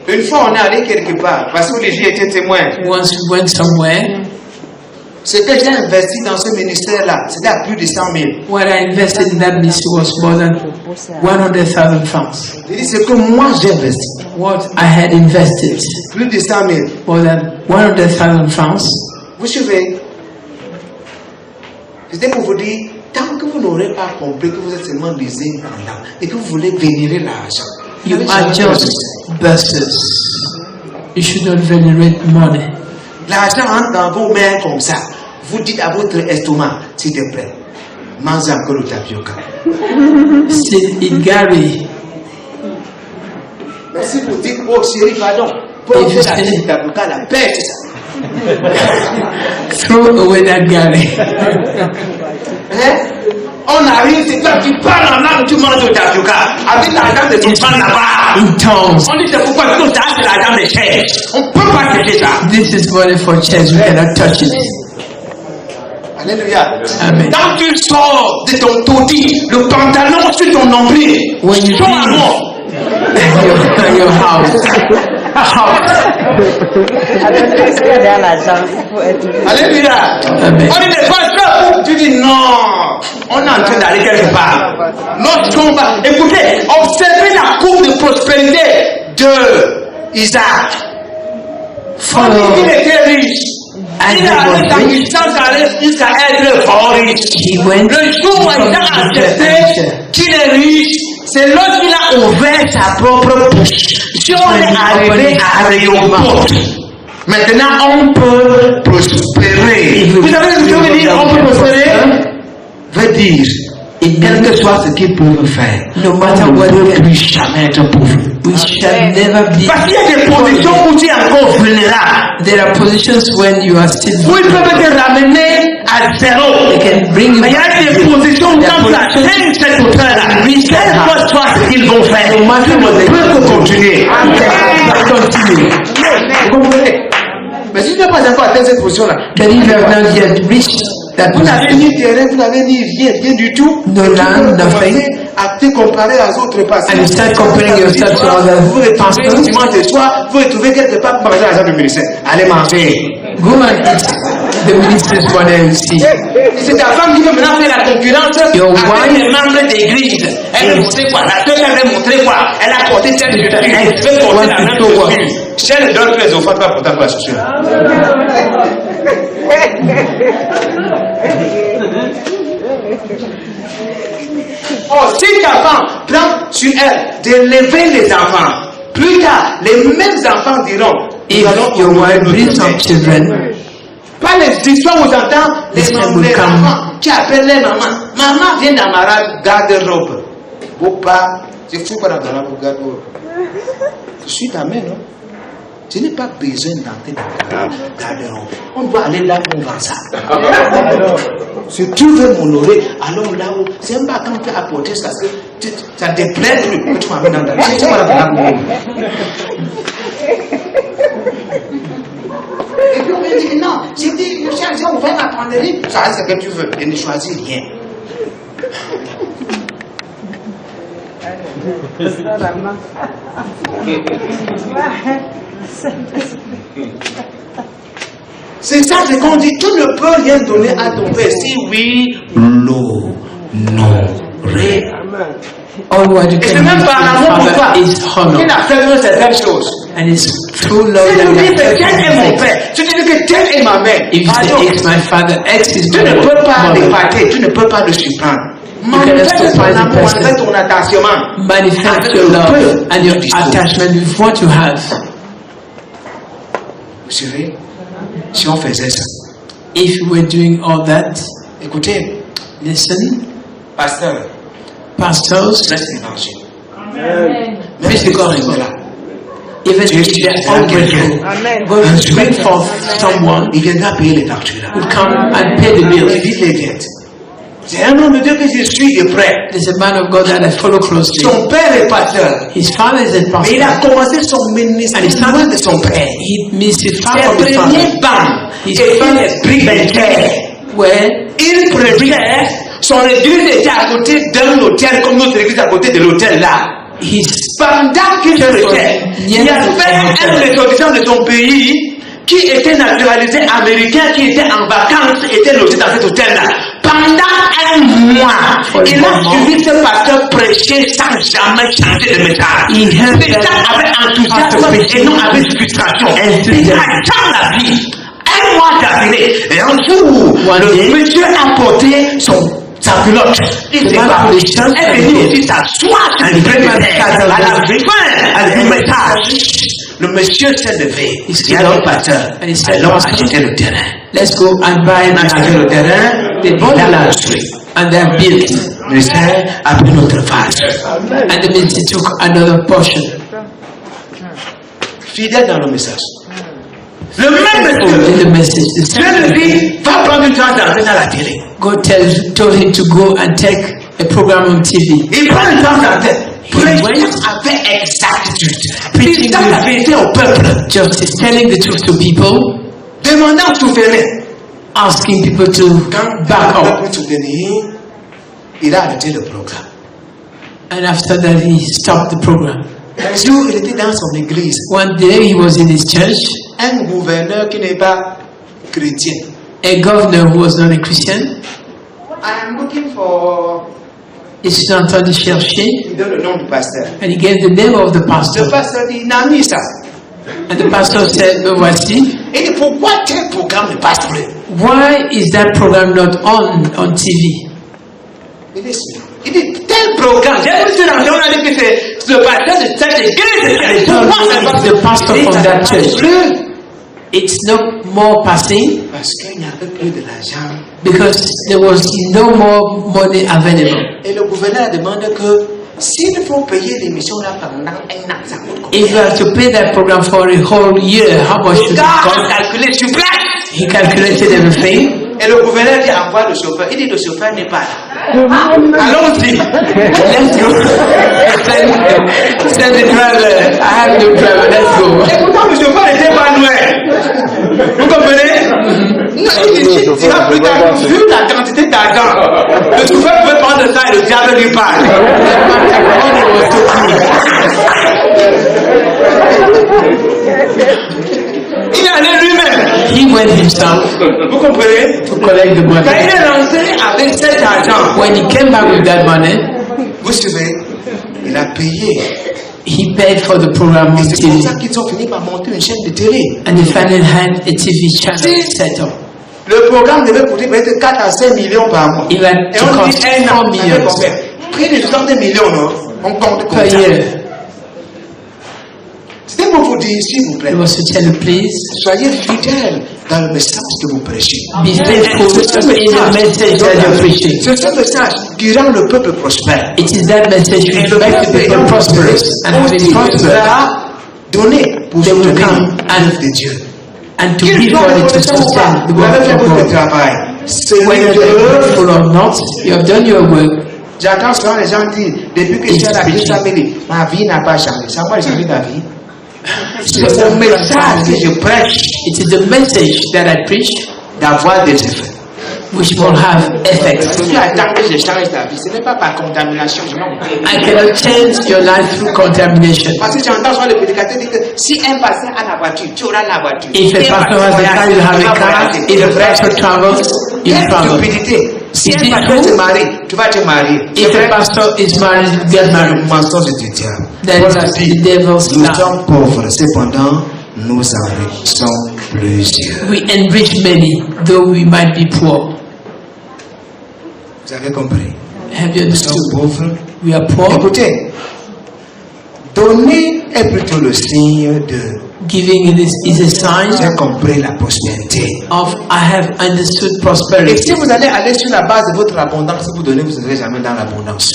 Une fois on est allé quelque part, parce que Olivier était témoin. Once we went somewhere, Ce que j'ai investi dans ce ministère-là, c'était à plus de 100 000. what I invested in that ministry was more than 100,000 francs. Je dis ce que moi j'ai investi. What I had invested, Plus de 100 000. more than 100,000 francs. Vous suivez? C'était pour vous dire, tant que vous n'aurez pas compris que vous êtes seulement des incroyables et que vous voulez vénérer l'argent, You are just buses. You should not venerate money. l'argent entre dans vos mains comme ça. Vous dites à votre estomac, s'il te plaît, mange encore le tapioca. Sit in Gary. Mais si vous dites, oh chérie, pardon, pour faire la tapioca, la paix, c'est ça. Throw away that Gary. Hein? On arrive, c'est toi qui parles en langue, tu manges le tapioca. Avec l'argent de ton sang là-bas. In tongues. On dit c'est pourquoi tout ça, c'est l'argent des chèques. On ne peut pas toucher ça. This is money for church. You cannot touch it. Alléluia. Amen. Quand tu sors de ton taudis, le pantalon sur ton nombril, When you sors à mort. your house. Alléluia. Amen. On dit des pasteurs, tu dis non. On est en train d'aller quelque part. Lorsqu'on va, écoutez, observez la courbe de prospérité de Isaac. Il était riche. Il a allé dans l'histoire jusqu'à être fort riche. Le jour où il a accepté qu'il est riche, c'est lorsqu'il a ouvert sa propre bouche. Si on est arrivé à Réhoboth, maintenant on peut prospérer. Vous savez ce que ça veut dire on peut prospérer? Veut dire, quel que soit ce qu'ils peuvent faire, No matter on what ne peut they plus jamais être pauvre. we shall never be. Parce qu'il y a des positions où tu es encore vulnérable. There are positions when you are still. Où ils peuvent te ramener à zéro. They can bring you Mais il y a des positions où quand tu atteins cette hauteur-là, quel que soit ce qu'ils vont faire, tu ne peux que continuer. Vous comprenez? Mais si tu n'as pas encore atteint cette position-là, Can you have not yet reached that vous n'avez position? ni terrain, vous n'avez ni rien du tout. No Et tu land, peux nothing. commencer à te comparer aux autres pasteurs. And you start comparing yourself to other Vous retrouvez pastors. dimanche de soir, vous retrouvez quelque part pour manger l'argent du ministère. Allez manger. Go and eat the minister's money and see. C'est ta femme qui veut maintenant faire la concurrence Your avec wife- les membres d'église. Elle veut montrer quoi? La sœur, elle veut montrer quoi? Elle a porté cette chaussure. Elle veut porter la même chaussure. Si elle donne les offrandes, pas porter la chaussure. Oh, si ta femme prend sur elle d'élever les enfants, plus tard, les mêmes enfants diront, If your wife brings some children, pas les histoires où j'entends les This mamans, will les come. enfants qui appellent les mamans. Maman vient d'amarrer garde-robe. Papa, je ne fous pas dans la garde-robe. Je suis ta mère, non? Je n'ai pas besoin d'entrer dans la garde-robe. On doit aller là où on vend ça. Si tu veux m'honorer, allons là où. C'est même pas quand tu as apporté ça, ça te plaît plus que tu m'amènes dans la garde-robe. Je ne suis pas dans la garde-robe. Et puis on me dit non, j'ai dit, j'ai ouvert ma penderie, choisis ce que tu veux, et ne choisis rien. C'est ça ce qu'on dit, tu ne peux rien donner à ton père. Si oui, l'eau, non, rien. all what you Et c'est can même give to par your amour pour toi father is honor. qu'il a fait certaines choses. And it's through love Si that tu we dis que are tel est mon père, tu dis que tel est ma mère, If you pardon, say X my father, X is tu my ne peux pas mother. l'épater, tu ne peux pas le surprendre. cannot Manifeste ton surprise the amour, person. manifeste ton attachement. Manifest your love and your attachment with what you have. Vous savez, si on faisait ça, If you were doing all that, écoutez, listen, pasteur, pastors, reste l'évangile. physical and moral. Even if they are ungrateful, God will bring forth someone who come and pay the bills. C'est un homme de Dieu que je suis de près. There's a man of God that I follow closely. Son père est pasteur. His father is a pastor. Mais il a commencé son ministère loin de son père. He means his Ses father. premiers bancs étaient les brigadiers. Where il préfère, son église était à côté d'un hôtel comme notre église à côté de l'hôtel là. Pendant qu'il prêchait, il y avait un ressortissant de son pays qui était naturalisé américain, qui était en vacances, était logé dans cet hôtel-là. Pendant un mois, il a suivi ce pasteur prêcher sans jamais changer de message. Les gens avaient enthousiasme et non avec frustration. Il a dans la vie. Un mois d'affilée. Et un jour, le monsieur a porté sa culotte. Il s'est pas elle est venue aussi s'asseoir à la fin du message. Le monsieur s'est levé. Il a le pasteur. Allons acheter le terrain. Let's go and buy le terrain. They bought the land and they are built. Le ministère a pris notre face. And the ministry took another portion. Fidèle dans le message. Le même message. Dieu lui dit, va prendre une chance d'entrer dans la télé. God told him to go and take a program on TV. Il prend une chance d'entrer. Prêchant avec exactitude. Présentant la vérité au peuple. Justice, telling the truth to people. Demandant de soutenir. Asking people to back up. Il a arrêté le programme. And after that, he stopped the program. Un jour, il était dans son église. One day, he was in his church. Un gouverneur qui n'est pas chrétien. A governor who was not a Christian. I am looking for. Il s'est entendu chercher. Il donne le nom du pasteur. And he gave the name of the pastor. Le pasteur dit, Nami ça. And the pastor said, "No, voici." Il dit, pourquoi tel programme ne passe plus? Why is that program not on TV? Il dit, tel programme. J'ai vu sur l'enjeu, on a dit que c'est le pasteur de cette église. The pastor from that church. It's not more passing. Parce qu'il n'y avait plus de l'argent. Because there was no more money available. Et le gouverneur demande que s'il faut payer l'émission là pendant un an, ça coûte combien? If you have to pay that program for a whole year, how much should it cost? Calculé sur place. He calculated everything. Et le gouverneur dit envoie le chauffeur. Il dit le chauffeur n'est pas là. Allons-y. Let's go. Send the driver. I have no driver. Let's go. Et pourtant le chauffeur n'était pas loin. Vous comprenez? Non, il dira plus tard, vu la quantité d'argent, le chauffeur peut prendre ça et le diable lui parle. Il allait lui-même. He went himself. Vous comprenez? To collect the money. Quand il est rentré avec cet argent, when he came back with that money, vous savez, il a payé. He paid for the program on C'est TV. pour ça qu'ils ont fini par monter une chaîne de télé. And they finally had a TV channel set up. Le programme devait coûter peut-être 4 à 5 millions par mois. It had Et to on dit cost 4 4 millions Près de 60 millions, non? On compte comme per ça. year. C'était pour vous dire, s'il vous plaît, It was to tell you, please, soyez fidèles dans le message que vous prêchez. be faithful in the message that you're preaching. C'est ce message qui rend le peuple prospère. It is that message which makes the people prosperous, and having prospered, donné pour they will soutenir come l'œuvre de Dieu. and to give money to sustain the Vous avez fait work of votre God. travail. Whether they're grateful or not, you have done your work. J'entends souvent les gens dire, depuis que je suis à la Christ famille, ma vie n'a pas changé. Ça va changer ta vie. C'est le message que je prêche. It is the message that I preach d'avoir des effets. which will have effects. Si tu attends que je change ta vie, ce n'est pas par contamination. I cannot change your life through contamination. Parce que j'entends souvent le prédicateur dire que si un pasteur a la voiture, tu auras la voiture. If a pastor has a car, you have a car. If a pastor travels, you travel. Si un pasteur se marie, tu vas te marier. If a pastor is married, you get married. Mensonge du diable. That is the devil's Nous lie. sommes pauvres, cependant, nous enrichissons plusieurs. We enrich many, though we might be poor. Vous avez compris? Have you Nous sommes understood? pauvres. We are poor. Écoutez, donner est plutôt le signe de Giving is a sign j'ai compris la prospérité. of I have understood Et prosperity. si vous allez aller sur la base de votre abondance, vous donnez, vous ne serez jamais dans l'abondance.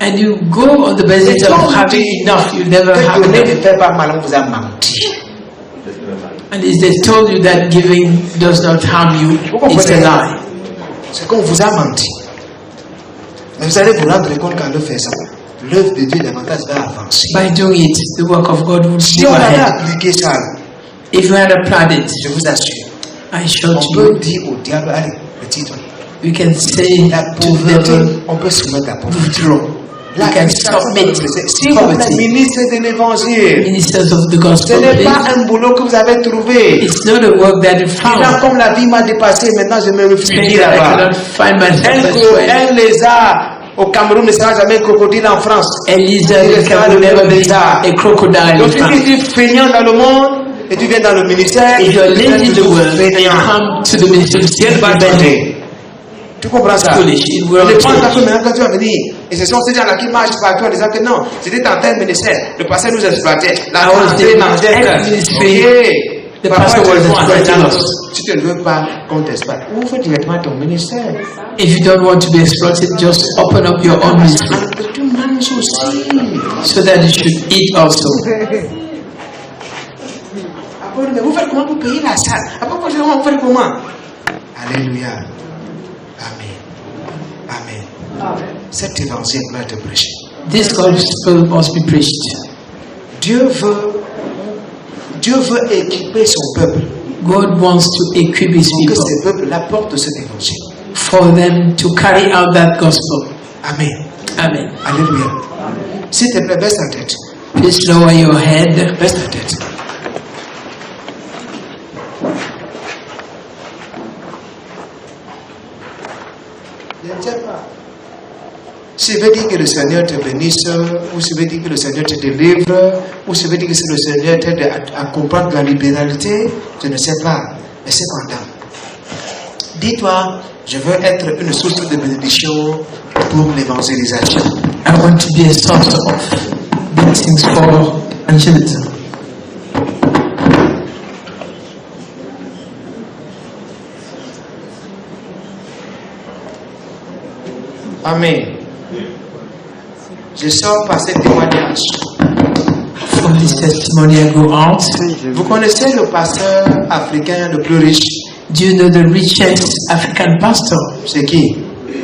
And you go on the basis of having enough, you never have enough. Ne fait pas mal, on vous a menti. And if they told you that giving does not harm you, it's a lie. C'est qu'on vous a menti. Mais vous allez vous rendre compte qu'en le faisant, l'œuvre de Dieu davantage va avancer. By doing it, the work of God will Si go on avait ahead. appliqué ça, If you had applied it, je vous assure, I assure on you, peut dire au diable, allez, retire-toi. we can say La to the pauvreté, devil, on peut soumettre la pauvreté. withdraw. La You can submit si vous êtes poverty. ministre de l'évangile, Ministers of the ce gospel, n'est pas please. un boulot que vous avez trouvé. It's not a work that you Là, found. comme la vie m'a dépassé, maintenant je me réfugie Saying that I là-bas. cannot find myself elsewhere. Un lézard au Cameroun ne sera jamais un crocodile en France. A lizard can never be a crocodile Donc in si France. tu es feignant dans le monde et tu viens dans le ministère, If you're tu es lazy in the toujours world and you feignant. come to the ministry, Dieu va t'aider. Tu comprends ça? Foolish. It will Ne not pense pas que change. maintenant quand tu vas venir, et ce sont ces gens-là qui marchent partout en disant que non, c'était en tel ministère, le pasteur nous exploitait, la was rentrée the mangeait. ministry. The Parfois, pastor tu was réponds à exploiting ça. us. Si tu ne veux pas qu'on t'exploite, ouvre directement ton ministère. If you don't want to be exploited, just open up your own ministry Tu manges aussi. so that you should eat also. Après, mais vous faites comment pour payer la salle? Après, vous faites comment? Alléluia. Amen. Amen. Cet évangile doit être prêché. This gospel must be preached. Dieu veut équiper son peuple God wants to equip his pour que people ces peuples apportent cet évangile. for them to carry out that gospel. Amen. Amen. Alléluia. S'il te plaît, baisse ta tête. Please lower your head. Baisse ta tête. Je ne sais pas. Si ça veut dire que le Seigneur te bénisse, ou ça veut dire que le Seigneur te délivre, ou ça veut dire que le Seigneur t'aide à comprendre la libéralité, je ne sais pas. Mais cependant, dis-toi, je veux être une source de bénédiction pour l'évangélisation. I want to be a source of blessings for evangelism. Amen. Je sors par ce témoignage. From this testimony I go out. Vous connaissez le pasteur africain le plus riche? Do you know the richest African pastor? C'est qui?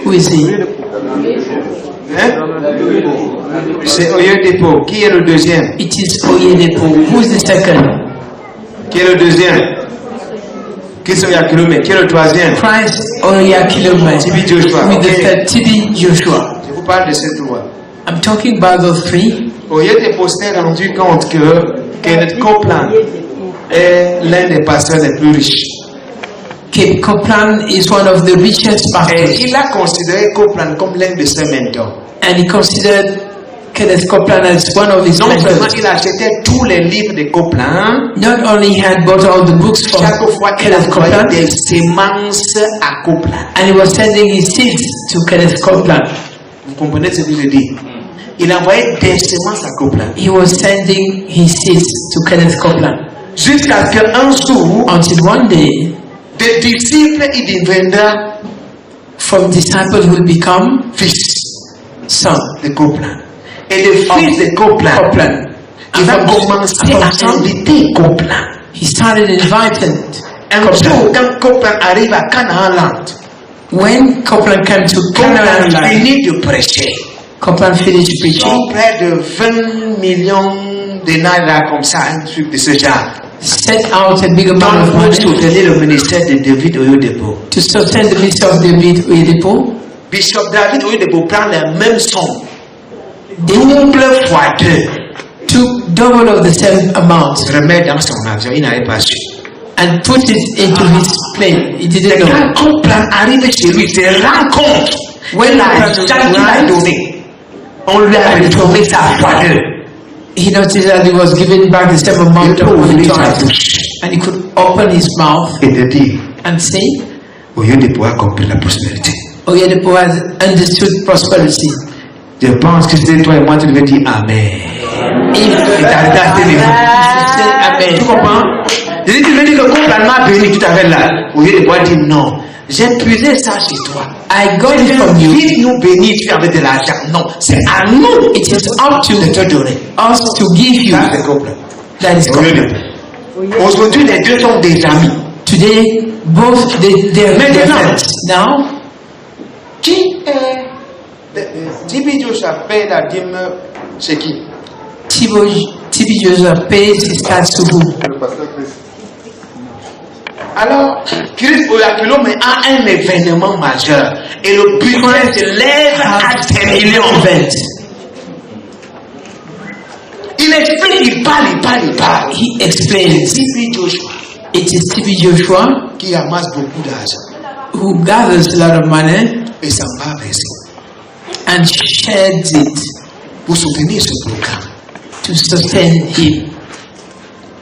Who is he? Hein? C'est Oyedepo. Qui est le deuxième? It is Oyedepo. Who is the second? Qui est le deuxième? Qui est Oyakhilome? Qui est le troisième? Christ Oyakhilome. Tibi Joshua. With the third, Tibi Joshua. Je vous parle de ces trois. I'm talking about those three. Oyedepo s'est rendu compte que Kenneth Copeland est l'un des pasteurs les plus riches. Kenneth Copeland is one of the richest pastors. Et il a considéré Copeland comme l'un de ses mentors. And he considered Kenneth Copeland as one of his Non seulement mentors. il achetait tous les livres de Copeland, Not only had bought all the books from chaque fois qu'il Kenneth envoyait Copeland, des semences à Copeland. and he was sending his seeds to Kenneth Copeland. Vous comprenez ce que je dis? Il envoyait des semences à Copeland. He was sending his seeds to Kenneth Copeland. Jusqu'à ce qu'un jour, Until one day, des disciples, il deviendra from disciples will become fils son de Copeland. Et le fils de Copeland, il va commencer à inviter Copeland. He started inviting Un jour, quand Copeland arrive à Canaan Land, when Copeland came to Canaan Copeland land, finit de prêcher. Copeland finished Ils preaching. ont près de 20 millions de naira comme ça, un truc de ce genre. Set out a big amount Donc, of pour money soutenir le ministère de David Oyedepo. to sustain the ministry of David Oyedepo. Bishop David Oyedepo prend la même somme, They double fois deux, took double of the same amount remet dans son avion, il n'avait pas su. and put it into his plane. He didn't know. Quand Copeland arrive chez lui, il se rend compte When l'argent qu'il a donné, on lui a retourné sa fois deux. he noticed that he was giving back the same amount of money twice, and he could open his mouth Et de dire, and say, Oyedepo a compris la prospérité. Oyedepo has understood prosperity. Je pense que c'est toi et moi, tu devais dire Amen. If Et t'as daté les say Tu Amen, comprends? Je dis, tu veux dire que complètement béni tout à fait là. Au lieu de pouvoir dire non. J'ai puisé ça chez toi. I got it from you. Vite nous bénir, tu avec de l'argent. Non, c'est à nous. It is up to de te donner. Us to give you. Ça, c'est complet. That is complet. Aujourd'hui, les deux sont des amis. Today, both they are friends. Now, qui est Tibi Joshua paye la dîme, c'est qui? Tibi Joshua paye ses taxes to who? Alors, Christ Oyakulo mais a un événement majeur et le budget se lève à 10 millions. Il explique, il parle. He explains. Tibi Joshua. It is Tibi Joshua qui amasse beaucoup d'argent. Who gathers a lot of money et s'en va verser. And sheds it pour soutenir ce programme. To sustain him.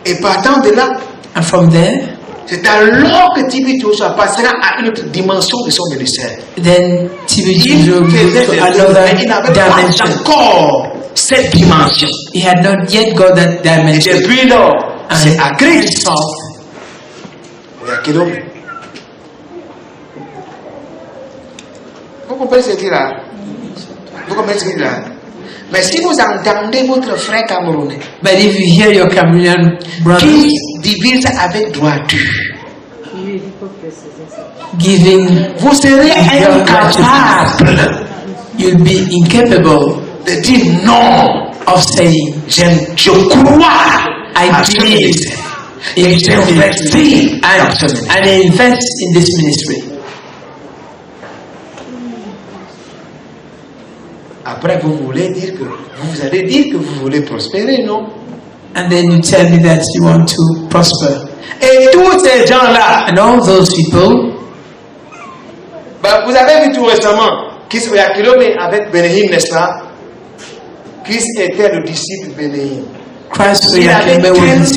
Et partant de là, and from there, c'est alors que Tibi Joshua passera à une autre dimension de son ministère. Then Tibi Joshua goes to another dimension. Encore cette dimension. He had not yet got that dimension. Et depuis lors, c'est à Christ. Vous comprenez ce qu'il y a là? Vous comprenez ce qu'il y a là? Mais si vous entendez votre frère camerounais, but if you hear your Cameroonian brother, qui divise avec droiture, giving, vous serez incapable. You'll be incapable de dire non. Of saying, je crois, I believe, et j'investis and invest in this ministry. Après, vous allez dire que vous voulez prospérer, non? And then you tell me that you want to prosper. Et tous ces gens-là, and all those people, vous avez vu tout récemment, Christ Oyakulo avec Benihim, n'est-ce pas? Christ était le disciple Benihim. Christ Oyakulo was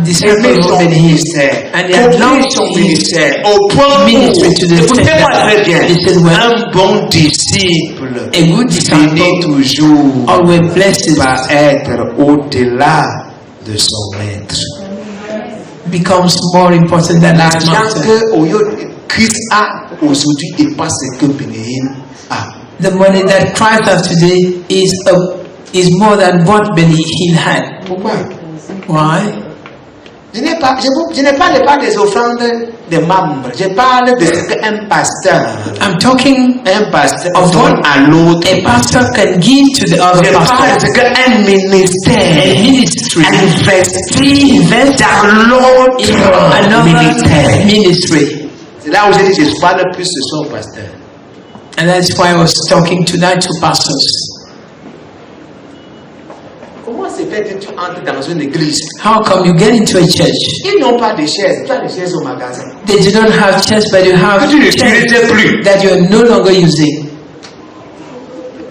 disciple of Benihim, and he had launched son ministère au point où, écoutez-moi très bien, un bon disciple, a good disciple, toujours always blessed par être au-delà de son maître. Becomes more important than his master. Que Christ a aujourd'hui et pas ce que Benihim a. The money that Christ has today is more than what Benihim had. Pourquoi? Why? Je n'ai pas des offrandes des membres. Je parle de ce qu'un pasteur. I'm talking un pasteur of donne à l'autre. A pastor can give to the other pastor. Je parle de ce qu'un ministère. A ministry. Invest dans l'autre ministry. C'est là où j'ai dit je parle plus de son pasteur. And that's why I was talking tonight to pastors. Tu entres dans une église. How come you get into a church? Ils n'ont pas de chaises. Tu as des chaises au magasin. They do not have chairs, but you have chairs plus. That you are no longer using.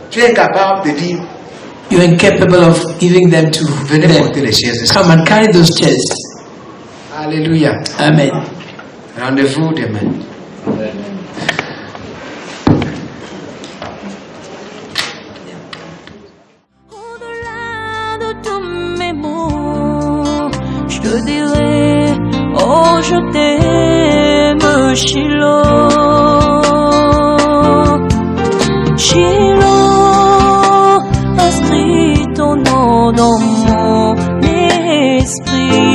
Tu es incapable de dire. You are incapable of giving them to venez porter les chaises. Come and carry those chairs. Alléluia. Amen. Rendez-vous demain. Je te dirai, oh je t'aime, Shiloh. Shiloh, inscris ton nom dans mon esprit.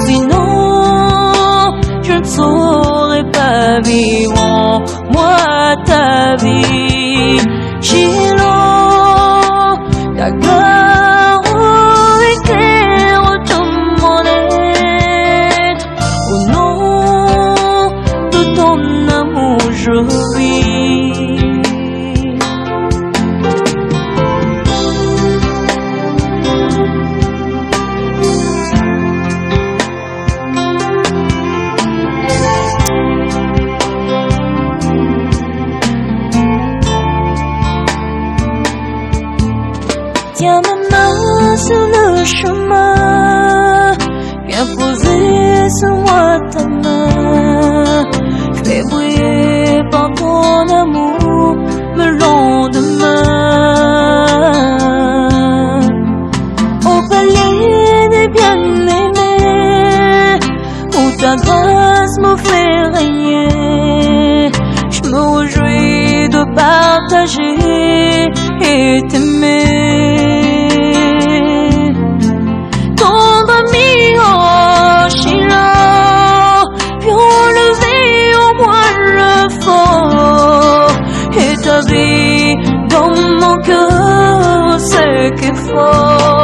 Sinon, je ne saurais pas vivre en moi ta vie. Shiloh, ta gloire éclaire tout mon être. Au nom de ton amour, je vis. Tiens ma main sur le chemin, viens poser sur moi ta main. Je vais briller par ton amour le lendemain. Au palais des bien-aimés, partager et t'aimer. Ton ami au chilo, puis enlever au moindre fort. Et ta vie dans mon cœur, c'est qu'il faut.